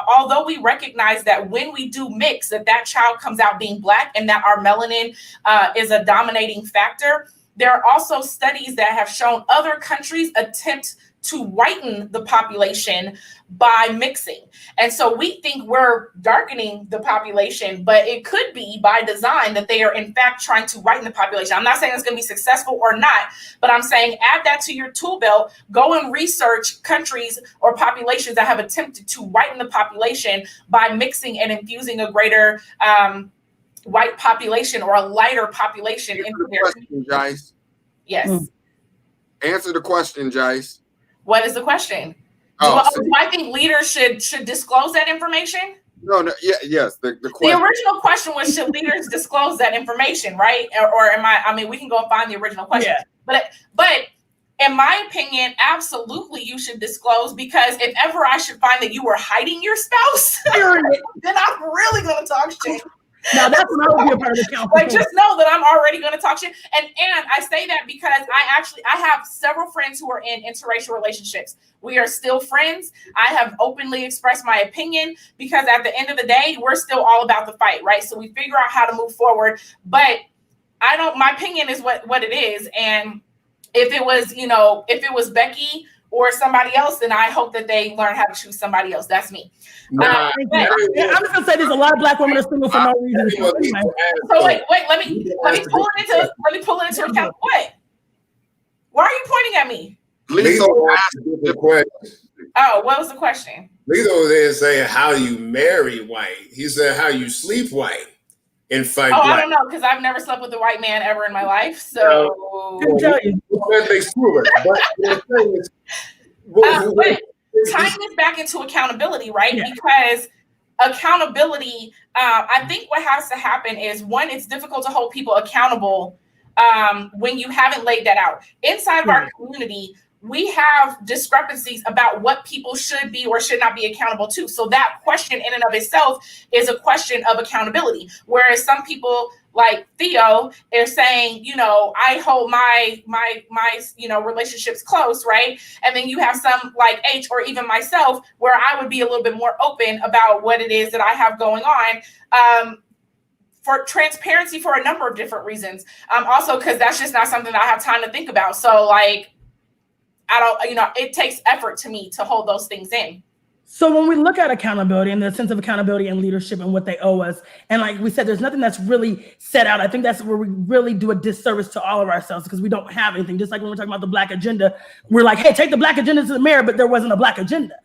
although we recognize that when we do mix, that child comes out being Black and that our melanin is a dominating factor. There are also studies that have shown other countries attempt to whiten the population by mixing. And so we think we're darkening the population, but it could be by design that they are in fact trying to whiten the population. I'm not saying it's going to be successful or not, but I'm saying add that to your tool belt. Go and research countries or populations that have attempted to whiten the population by mixing and infusing a greater white population or a lighter population into their question, Jice. Yes. Answer the question, Jice. What is the question? Do I think leaders should disclose that information? No, yes. The question. The original question was, should leaders disclose that information, right? Or am I mean, we can go and find the original question. Yeah. But in my opinion, absolutely you should disclose, because if ever I should find that you were hiding your spouse, then I'm really gonna talk shit. Now that's when I would be a part of the council. Like, just know that I'm already going to talk shit. And I say that because I have several friends who are in interracial relationships. We are still friends. I have openly expressed my opinion, because at the end of the day, we're still all about the fight, right? So we figure out how to move forward. But my opinion is what it is. And if it was Becky or somebody else, then I hope that they learn how to choose somebody else. That's me. I'm just gonna say there's a lot of Black women are single for no reason. So wait, let me pull it into account. What? Why are you pointing at me? Lethal asked the question. Oh, what was the question? Lethal didn't say how you marry white. He said how you sleep white and fight black. I don't know, because I've never slept with a white man ever in my life. So that makes two of us. But tying this back into accountability, right? Yeah. Because accountability, I think what has to happen is, one, it's difficult to hold people accountable when you haven't laid that out. Inside of our community, we have discrepancies about what people should be or should not be accountable to. So that question in and of itself is a question of accountability. Whereas some people like Theo are saying, I hold my relationships close, right? And then you have some like H or even myself, where I would be a little bit more open about what it is that I have going on. For transparency, for a number of different reasons. Also, because that's just not something that I have time to think about. So like, it takes effort to me to hold those things in. So when we look at accountability and the sense of accountability and leadership and what they owe us, and like we said, there's nothing that's really set out. I think that's where we really do a disservice to all of ourselves, because we don't have anything. Just like when we're talking about the Black agenda, we're like, hey, take the Black agenda to the mayor, but there wasn't a Black agenda.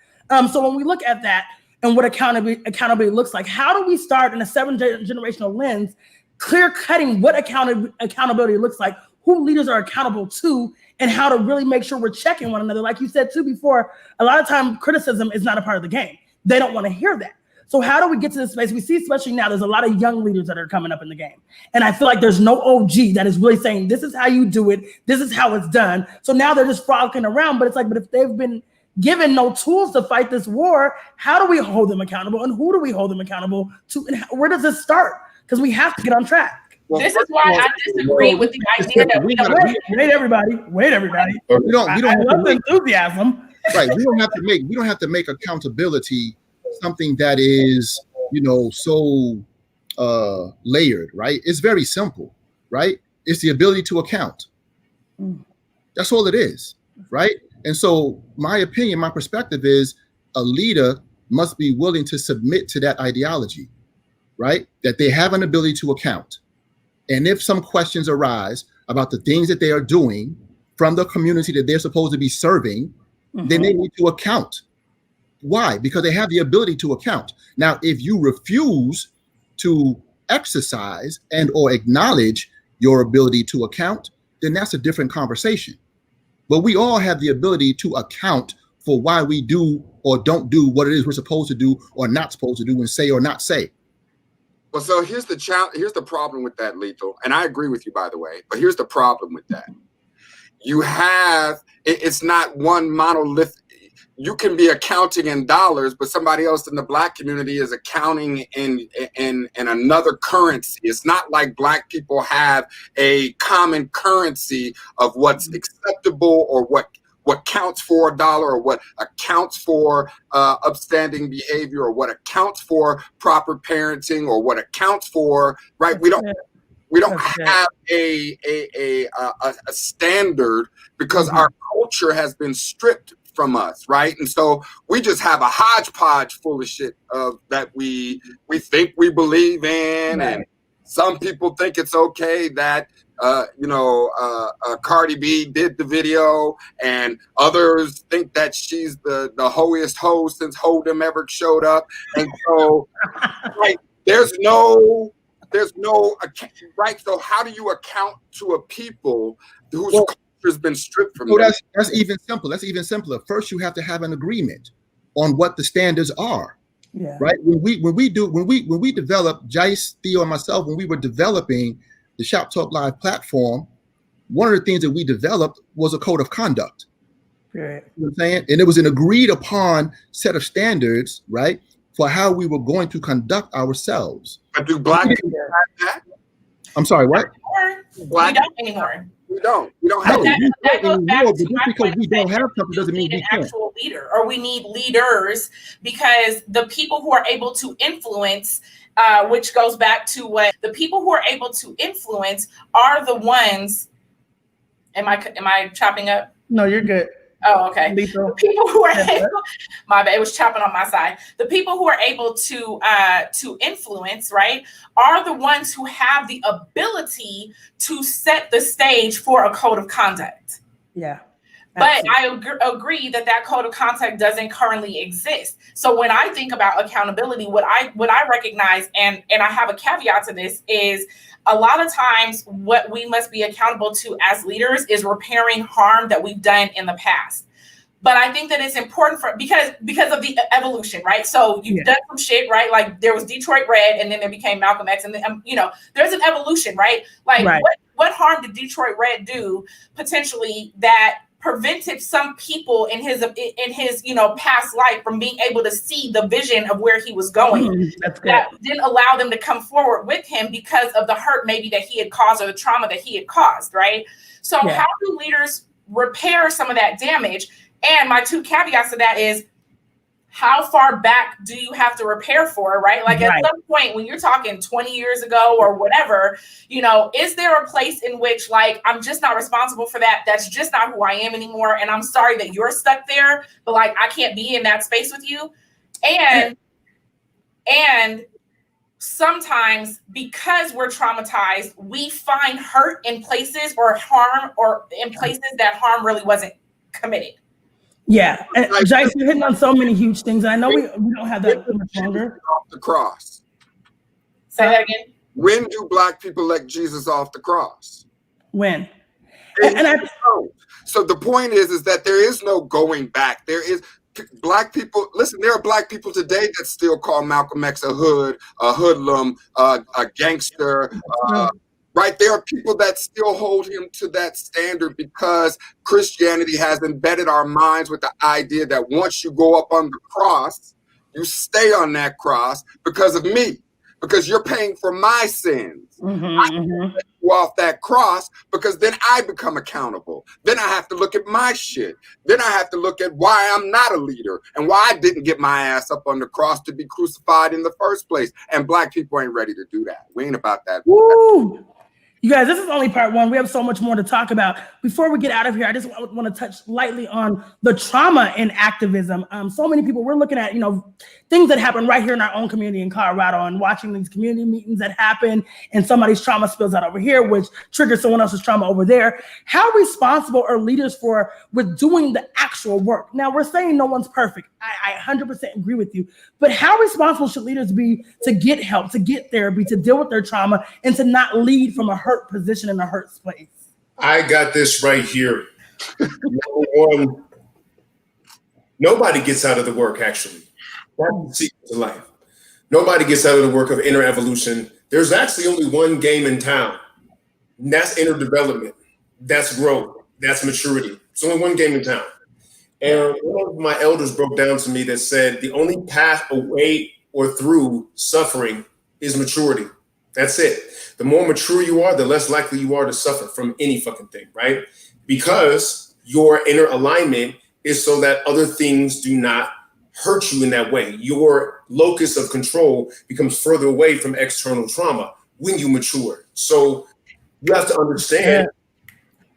So when we look at that and what accountability looks like, how do we start in a 7-generational lens, clear cutting what accountability looks like, who leaders are accountable to, and how to really make sure we're checking one another. Like you said too before, a lot of time criticism is not a part of the game. They don't want to hear that. So how do we get to this space? We see, especially now, there's a lot of young leaders that are coming up in the game. And I feel like there's no OG that is really saying, this is how you do it. This is how it's done. So now they're just frolicking around, but it's like, but if they've been given no tools to fight this war, how do we hold them accountable? And who do we hold them accountable to? And where does this start? Because we have to get on track. Well, this is why I disagree with the idea that we don't wait, everybody. We don't have enthusiasm. Right. We don't have to make accountability something that is, so layered, right? It's very simple, right? It's the ability to account. That's all it is, right? And so my opinion, my perspective is, a leader must be willing to submit to that ideology, right? That they have an ability to account. And if some questions arise about the things that they are doing from the community that they're supposed to be serving, then they need to account. Why? Because they have the ability to account. Now, if you refuse to exercise and or acknowledge your ability to account, then that's a different conversation. But we all have the ability to account for why we do or don't do what it is we're supposed to do or not supposed to do, and say or not say. Well, so here's the challenge. Here's the problem with that, Lethal. And I agree with you, by the way. But here's the problem with that. You have, it's not one monolith. You can be accounting in dollars, but somebody else in the Black community is accounting in another currency. It's not like Black people have a common currency of what's acceptable or what counts for $1 or what accounts for upstanding behavior or what accounts for proper parenting or what accounts for, right? We don't have a standard, because our culture has been stripped from us, right? And so we just have a hodgepodge full of shit that we think we believe in, and some people think it's okay that Cardi B did the video, and others think that she's the hoiest hoe since Hold'em ever showed up. And so, right, there's no right. So how do you account to a people whose culture's been stripped from So them. that's even simpler. That's even simpler. First, you have to have an agreement on what the standards are. Yeah. Right. When we developed, Jice, Theo, and myself, when we were developing the Shop Talk Live platform, one of the things that we developed was a code of conduct. Right. You know what I'm saying? And it was an agreed upon set of standards, right, for how we were going to conduct ourselves. But do black people have that? I'm sorry, what? We don't anymore. We don't. We don't No, have it. That goes back but to just my because point we don't that have something doesn't we mean need we an can't. actual leader, or we need leaders, because the people who are able to influence, which goes back to what the people who are able to influence are the ones. Am I chopping up? No, you're good. Oh, okay. Lethal. The people who are able, my bad, it was chopping on my side. The people who are able to influence, right, are the ones who have the ability to set the stage for a code of conduct. Yeah. But I agree that code of conduct doesn't currently exist. So when I think about accountability, what I recognize, and I have a caveat to this, is a lot of times what we must be accountable to as leaders is repairing harm that we've done in the past. But I think that it's important because of the evolution, right? So you've done some shit, right? Like there was Detroit Red, and then there became Malcolm X, and then there's an evolution, right? Like what harm did Detroit Red do potentially that prevented some people in his past life from being able to see the vision of where he was going? That's good. That didn't allow them to come forward with him because of the hurt maybe that he had caused or the trauma that he had caused, right? So how do leaders repair some of that damage? And my two caveats to that is, how far back do you have to repair for, right? Like at some point when you're talking 20 years ago or whatever, is there a place in which like, I'm just not responsible for that. That's just not who I am anymore. And I'm sorry that you're stuck there, but like, I can't be in that space with you. And sometimes because we're traumatized, we find hurt in places or harm or in places that harm really wasn't committed. Yeah, and Jice, you're hitting on so many huge things. And I know we don't have that much longer. Off the cross. Say that again. When do black people let Jesus off the cross? When? So the point is that there is no going back. There is black people. Listen, there are black people today that still call Malcolm X a hoodlum, a gangster. Right, there are people that still hold him to that standard because Christianity has embedded our minds with the idea that once you go up on the cross, you stay on that cross because of me, because you're paying for my sins. I can't let you off that cross because then I become accountable. Then I have to look at my shit. Then I have to look at why I'm not a leader and why I didn't get my ass up on the cross to be crucified in the first place. And black people ain't ready to do that. We ain't about that. Woo! You guys, this is only part one. We have so much more to talk about. Before we get out of here, I just want to touch lightly on the trauma in activism. So many people, we're looking at, things that happen right here in our own community in Colorado and watching these community meetings that happen and somebody's trauma spills out over here, which triggers someone else's trauma over there. How responsible are leaders with doing the actual work? Now, we're saying no one's perfect. I 100% agree with you. But how responsible should leaders be to get help, to get therapy, to deal with their trauma, and to not lead from a hurt position in a hurt space? I got this right here. Number one, nobody gets out of the work, actually. That's the secret to life. Nobody gets out of the work of inner evolution. There's actually only one game in town, and that's inner development. That's growth. That's maturity. It's only one game in town. And one of my elders broke down to me that said the only path away or through suffering is maturity. That's it. The more mature you are, the less likely you are to suffer from any fucking thing, right? Because your inner alignment is so that other things do not hurt you in that way. Your locus of control becomes further away from external trauma when you mature. So you have to understand,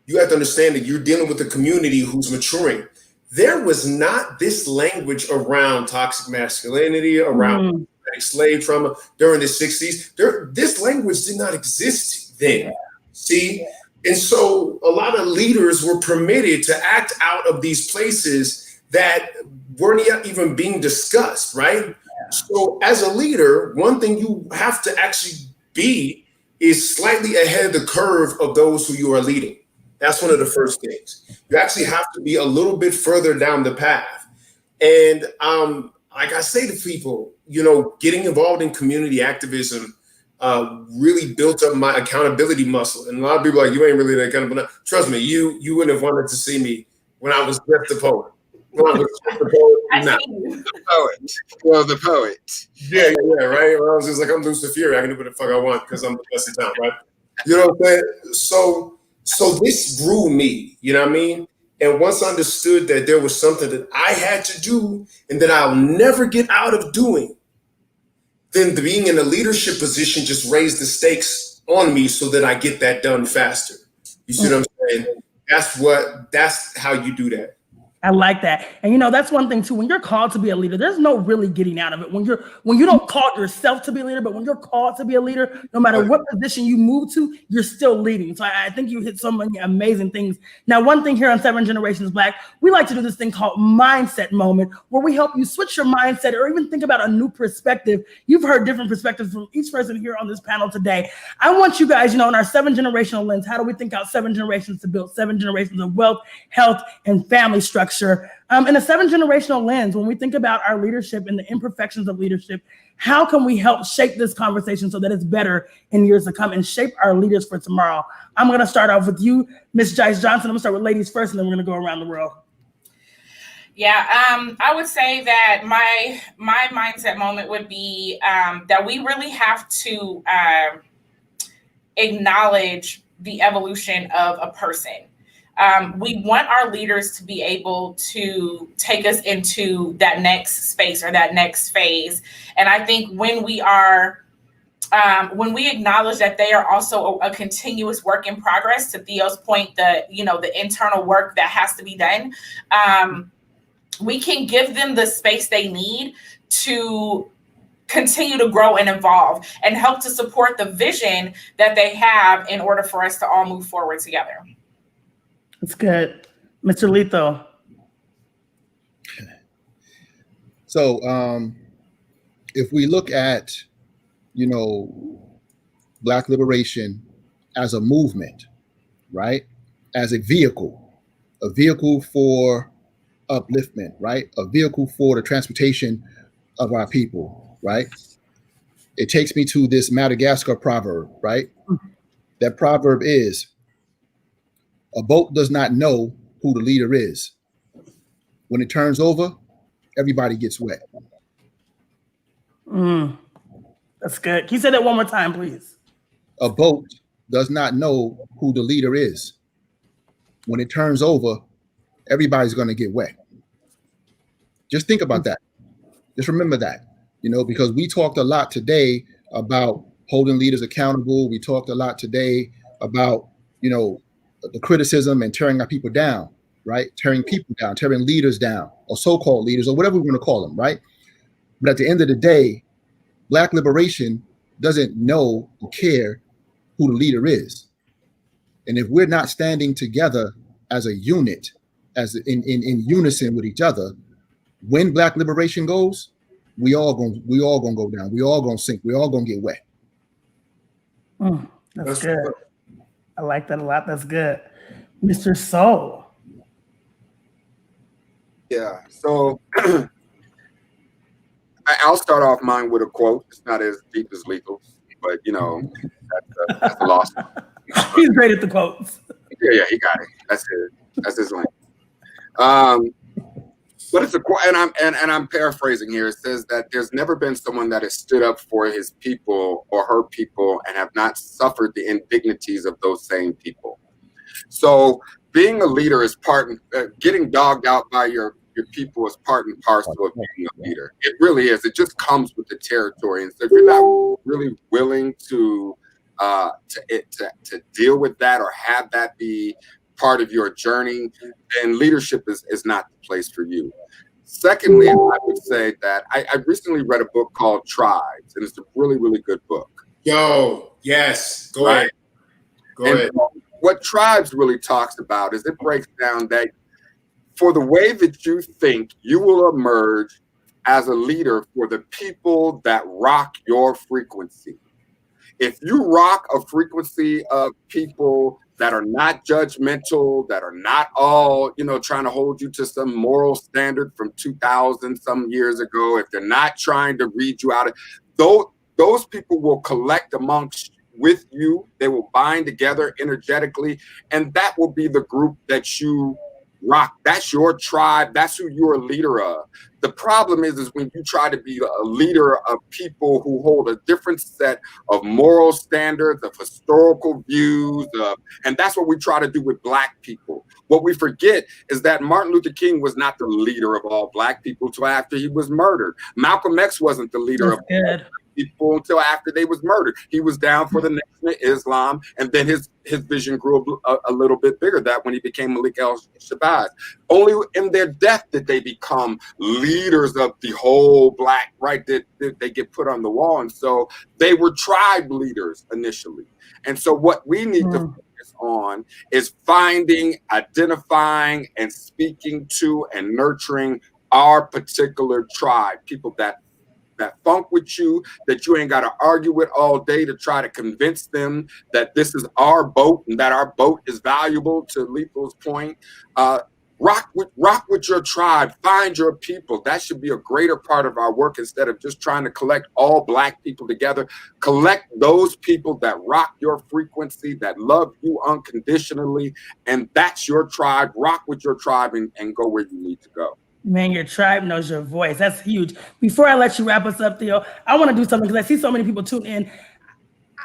that you're dealing with a community who's maturing. There was not this language around toxic masculinity, around slave trauma during the 60s. This language did not exist then. See? And so a lot of leaders were permitted to act out of these places that weren't even being discussed, right? So as a leader, one thing you have to actually be is slightly ahead of the curve of those who you are leading. That's one of the first things. You actually have to be a little bit further down the path. And like I say to people, getting involved in community activism really built up my accountability muscle. And a lot of people are like, you ain't really that accountable. Trust me, you wouldn't have wanted to see me when I was just the poet. When I was just the poet. The poet. Well, the poet. Yeah, right? When I was just like, I'm Lucifer Fury. I can do what the fuck I want because I'm the best in town, right? You know what I'm saying? So this grew me, you know what I mean? And once I understood that there was something that I had to do and that I'll never get out of doing, then being in a leadership position just raised the stakes on me so that I get that done faster. You see what I'm saying? That's how you do that. I like that. And that's one thing too. When you're called to be a leader, there's no really getting out of it. When you don't call yourself to be a leader, but when you're called to be a leader, no matter what position you move to, you're still leading. So I think you hit so many amazing things. Now, one thing here on 7 Generations Black, we like to do this thing called Mindset Moment, where we help you switch your mindset or even think about a new perspective. You've heard different perspectives from each person here on this panel today. I want you guys, in our 7 generational lens, how do we think out 7 generations to build 7 generations of wealth, health, and family structure? In a 7 generational lens, when we think about our leadership and the imperfections of leadership, how can we help shape this conversation so that it's better in years to come and shape our leaders for tomorrow? I'm going to start off with you, Miss Jice Johnson. I'm going to start with ladies first, and then we're going to go around the world. Yeah, I would say that my mindset moment would be that we really have to acknowledge the evolution of a person. We want our leaders to be able to take us into that next space or that next phase. And I think when we acknowledge that they are also a continuous work in progress, to Theo's point, the internal work that has to be done, we can give them the space they need to continue to grow and evolve and help to support the vision that they have in order for us to all move forward together. That's good. Mr. Lethal. So if we look at, Black liberation as a movement, right? As a vehicle for upliftment, right? A vehicle for the transportation of our people, right? It takes me to this Madagascar proverb, right? That proverb is, a boat does not know who the leader is. When it turns over, everybody gets wet. That's good. Can you say that one more time, please? A boat does not know who the leader is. When it turns over, everybody's going to get wet. Just think about that. Just remember that, because we talked a lot today about holding leaders accountable. We talked a lot today about, the criticism and tearing our people down, right? Tearing people down, tearing leaders down, or so-called leaders, or whatever we want to call them, right? But at the end of the day, Black liberation doesn't know or care who the leader is. And if we're not standing together as a unit, as in unison with each other, when Black liberation goes, we all gonna go down. We all gonna sink. We all gonna get wet. That's good. I like that a lot. That's good. Mr. Soul. Yeah. So I'll start off mine with a quote. It's not as deep as Lethal, but that's a loss. He's great at the quotes. Yeah, he got it. That's it. That's his lane. But it's a quote, and I'm paraphrasing here. It says that there's never been someone that has stood up for his people or her people and have not suffered the indignities of those same people. So being a leader is getting dogged out by your people is part and parcel of being a leader. It really is. It just comes with the territory. And so if you're not really willing to deal with that or have that be part of your journey, then leadership is not the place for you. Secondly, I would say that I recently read a book called Tribes, and it's a really, really good book. Yo, yes, go ahead. Go ahead. What Tribes really talks about is it breaks down that for the way that you think, you will emerge as a leader for the people that rock your frequency. If you rock a frequency of people that are not judgmental, that are not all, trying to hold you to some moral standard from 2000 some years ago, if they're not trying to read you out of those people will collect amongst with you. They will bind together energetically, and that will be the group that you rock. That's your tribe. That's who you're a leader of. The problem is when you try to be a leader of people who hold a different set of moral standards, of historical views, and that's what we try to do with Black people. What we forget is that Martin Luther King was not the leader of all Black people until after he was murdered. Malcolm X wasn't the leader of people until after they was murdered. He was down for the Nation of Islam, and then his vision grew a little bit bigger. That when he became Malik al-Shabazz, only in their death did they become leaders of the whole Black, right? That they get put on the wall, and so they were tribe leaders initially. And so what we need to focus on is finding, identifying, and speaking to and nurturing our particular tribe, people that funk with you, that you ain't got to argue with all day to try to convince them that this is our boat and that our boat is valuable. To Lethal's point, rock with your tribe, find your people. That should be a greater part of our work instead of just trying to collect all Black people together. Collect those people that rock your frequency, that love you unconditionally, and that's your tribe. Rock with your tribe and go where you need to go. Man, your tribe knows your voice. That's huge. Before I let you wrap us up, Theo, I want to do something because I see so many people tune in.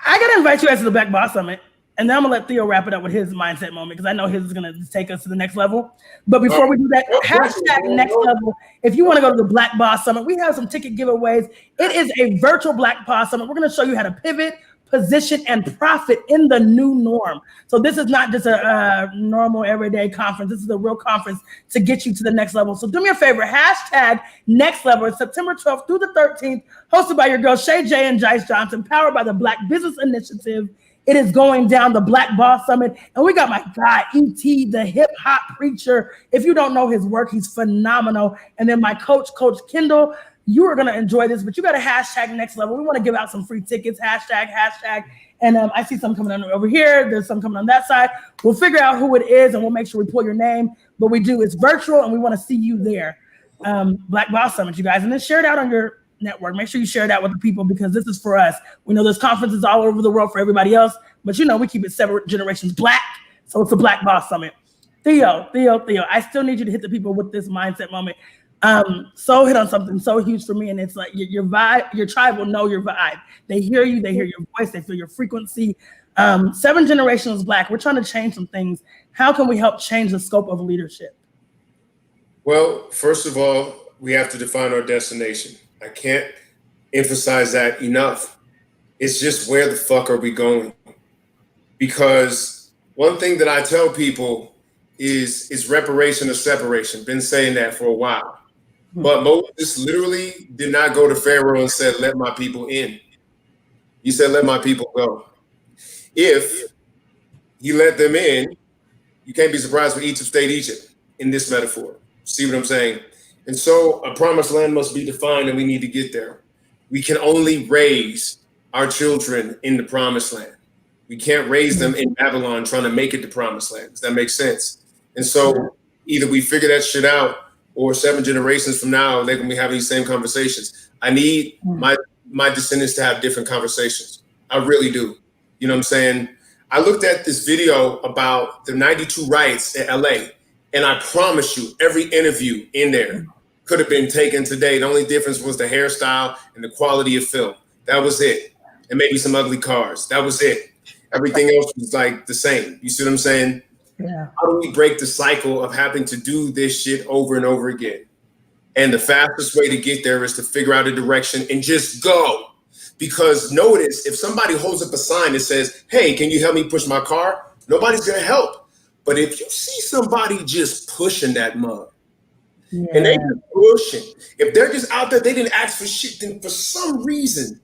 I got to invite you guys to the Black Boss Summit, and then I'm going to let Theo wrap it up with his mindset moment because I know his is going to take us to the next level. But before we do that, hashtag next level. If you want to go to the Black Boss Summit, we have some ticket giveaways. It is a virtual Black Boss Summit. We're going to show you how to pivot, position, and profit in the new norm. So this is not just a normal everyday conference. This is a real conference to get you to the next level. So do me a favor, hashtag next level. It's September 12th through the 13th, hosted by your girl Shay, Jay, and Jice Johnson, powered by the Black Business Initiative. It is going down, the Black Boss Summit. And we got my guy, E.T., the hip hop preacher. If you don't know his work, he's phenomenal. And then my coach, Coach Kendall. You are going to enjoy this, but you got to hashtag next level. We want to give out some free tickets, hashtag. And I see some coming on over here. There's some coming on that side. We'll figure out who it is, and we'll make sure we pull your name. But we do. It's virtual, and we want to see you there. Black Boss Summit, you guys. And then share it out on your network. Make sure you share it out with the people because this is for us. We know there's conferences all over the world for everybody else, but we keep it separate generations Black. So it's a Black Boss Summit. Theo, I still need you to hit the people with this mindset moment. So hit on something so huge for me, and it's like your vibe, your tribe will know your vibe. They hear you, they hear your voice, they feel your frequency. 7 generations Black. We're trying to change some things. How can we help change the scope of leadership? Well, first of all, we have to define our destination. I can't emphasize that enough. It's just where the fuck are we going? Because one thing that I tell people is reparation or separation. Been saying that for a while. But Moses literally did not go to Pharaoh and said, let my people in. He said, let my people go. If he let them in, you can't be surprised when Egypt stayed Egypt in this metaphor. See what I'm saying? And so a promised land must be defined, and we need to get there. We can only raise our children in the promised land. We can't raise them in Babylon trying to make it the promised land. Does that make sense? And so either we figure that shit out, or 7 generations from now, they're going to be having these same conversations. I need my descendants to have different conversations. I really do. You know what I'm saying? I looked at this video about the 92 riots in LA, and I promise you, every interview in there could have been taken today. The only difference was the hairstyle and the quality of film. That was it. And maybe some ugly cars. That was it. Everything else was like the same. You see what I'm saying? Yeah. How do we break the cycle of having to do this shit over and over again? And the fastest way to get there is to figure out a direction and just go. Because notice, if somebody holds up a sign that says, hey, can you help me push my car? Nobody's going to help. But if you see somebody just pushing that mug, and they just pushing, if they're just out there, they didn't ask for shit, then for some reason,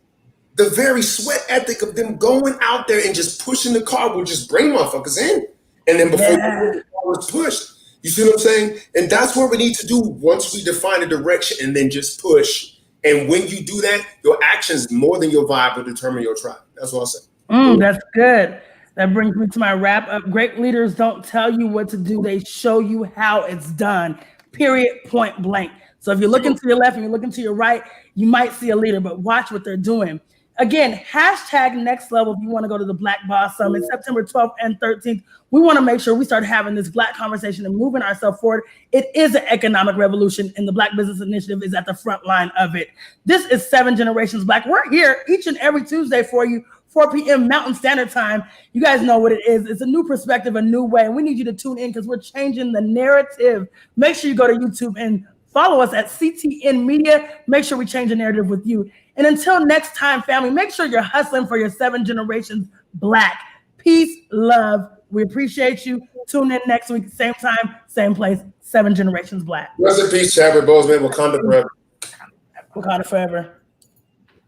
the very sweat ethic of them going out there and just pushing the car will just bring motherfuckers in. And then before the car was pushed, you see what I'm saying? And that's what we need to do once we define a direction and then just push And when you do that, your actions more than your vibe will determine your tribe. That's what I'll say. That's good. That brings me to my wrap up. Great leaders don't tell you what to do. They show you how it's done. Period. Point blank. So if you're looking to your left and you're looking to your right, you might see a leader, but watch what they're doing. Again, hashtag next level if you want to go to the Black Boss Summit, September 12th and 13th. We want to make sure we start having this Black conversation and moving ourselves forward. It is an economic revolution, and the Black Business Initiative is at the front line of it. This is 7 Generations Black. We're here each and every Tuesday for you, 4 p.m. Mountain Standard Time. You guys know what it is. It's a new perspective, a new way, and we need you to tune in because we're changing the narrative. Make sure you go to YouTube and follow us at CTN Media. Make sure we change the narrative with you. And until next time, family, make sure you're hustling for your 7 Generations Black. Peace, love. We appreciate you. Tune in next week, same time, same place, 7 Generations Black. Rest in peace, Chadwick Boseman. Wakanda forever. Wakanda forever.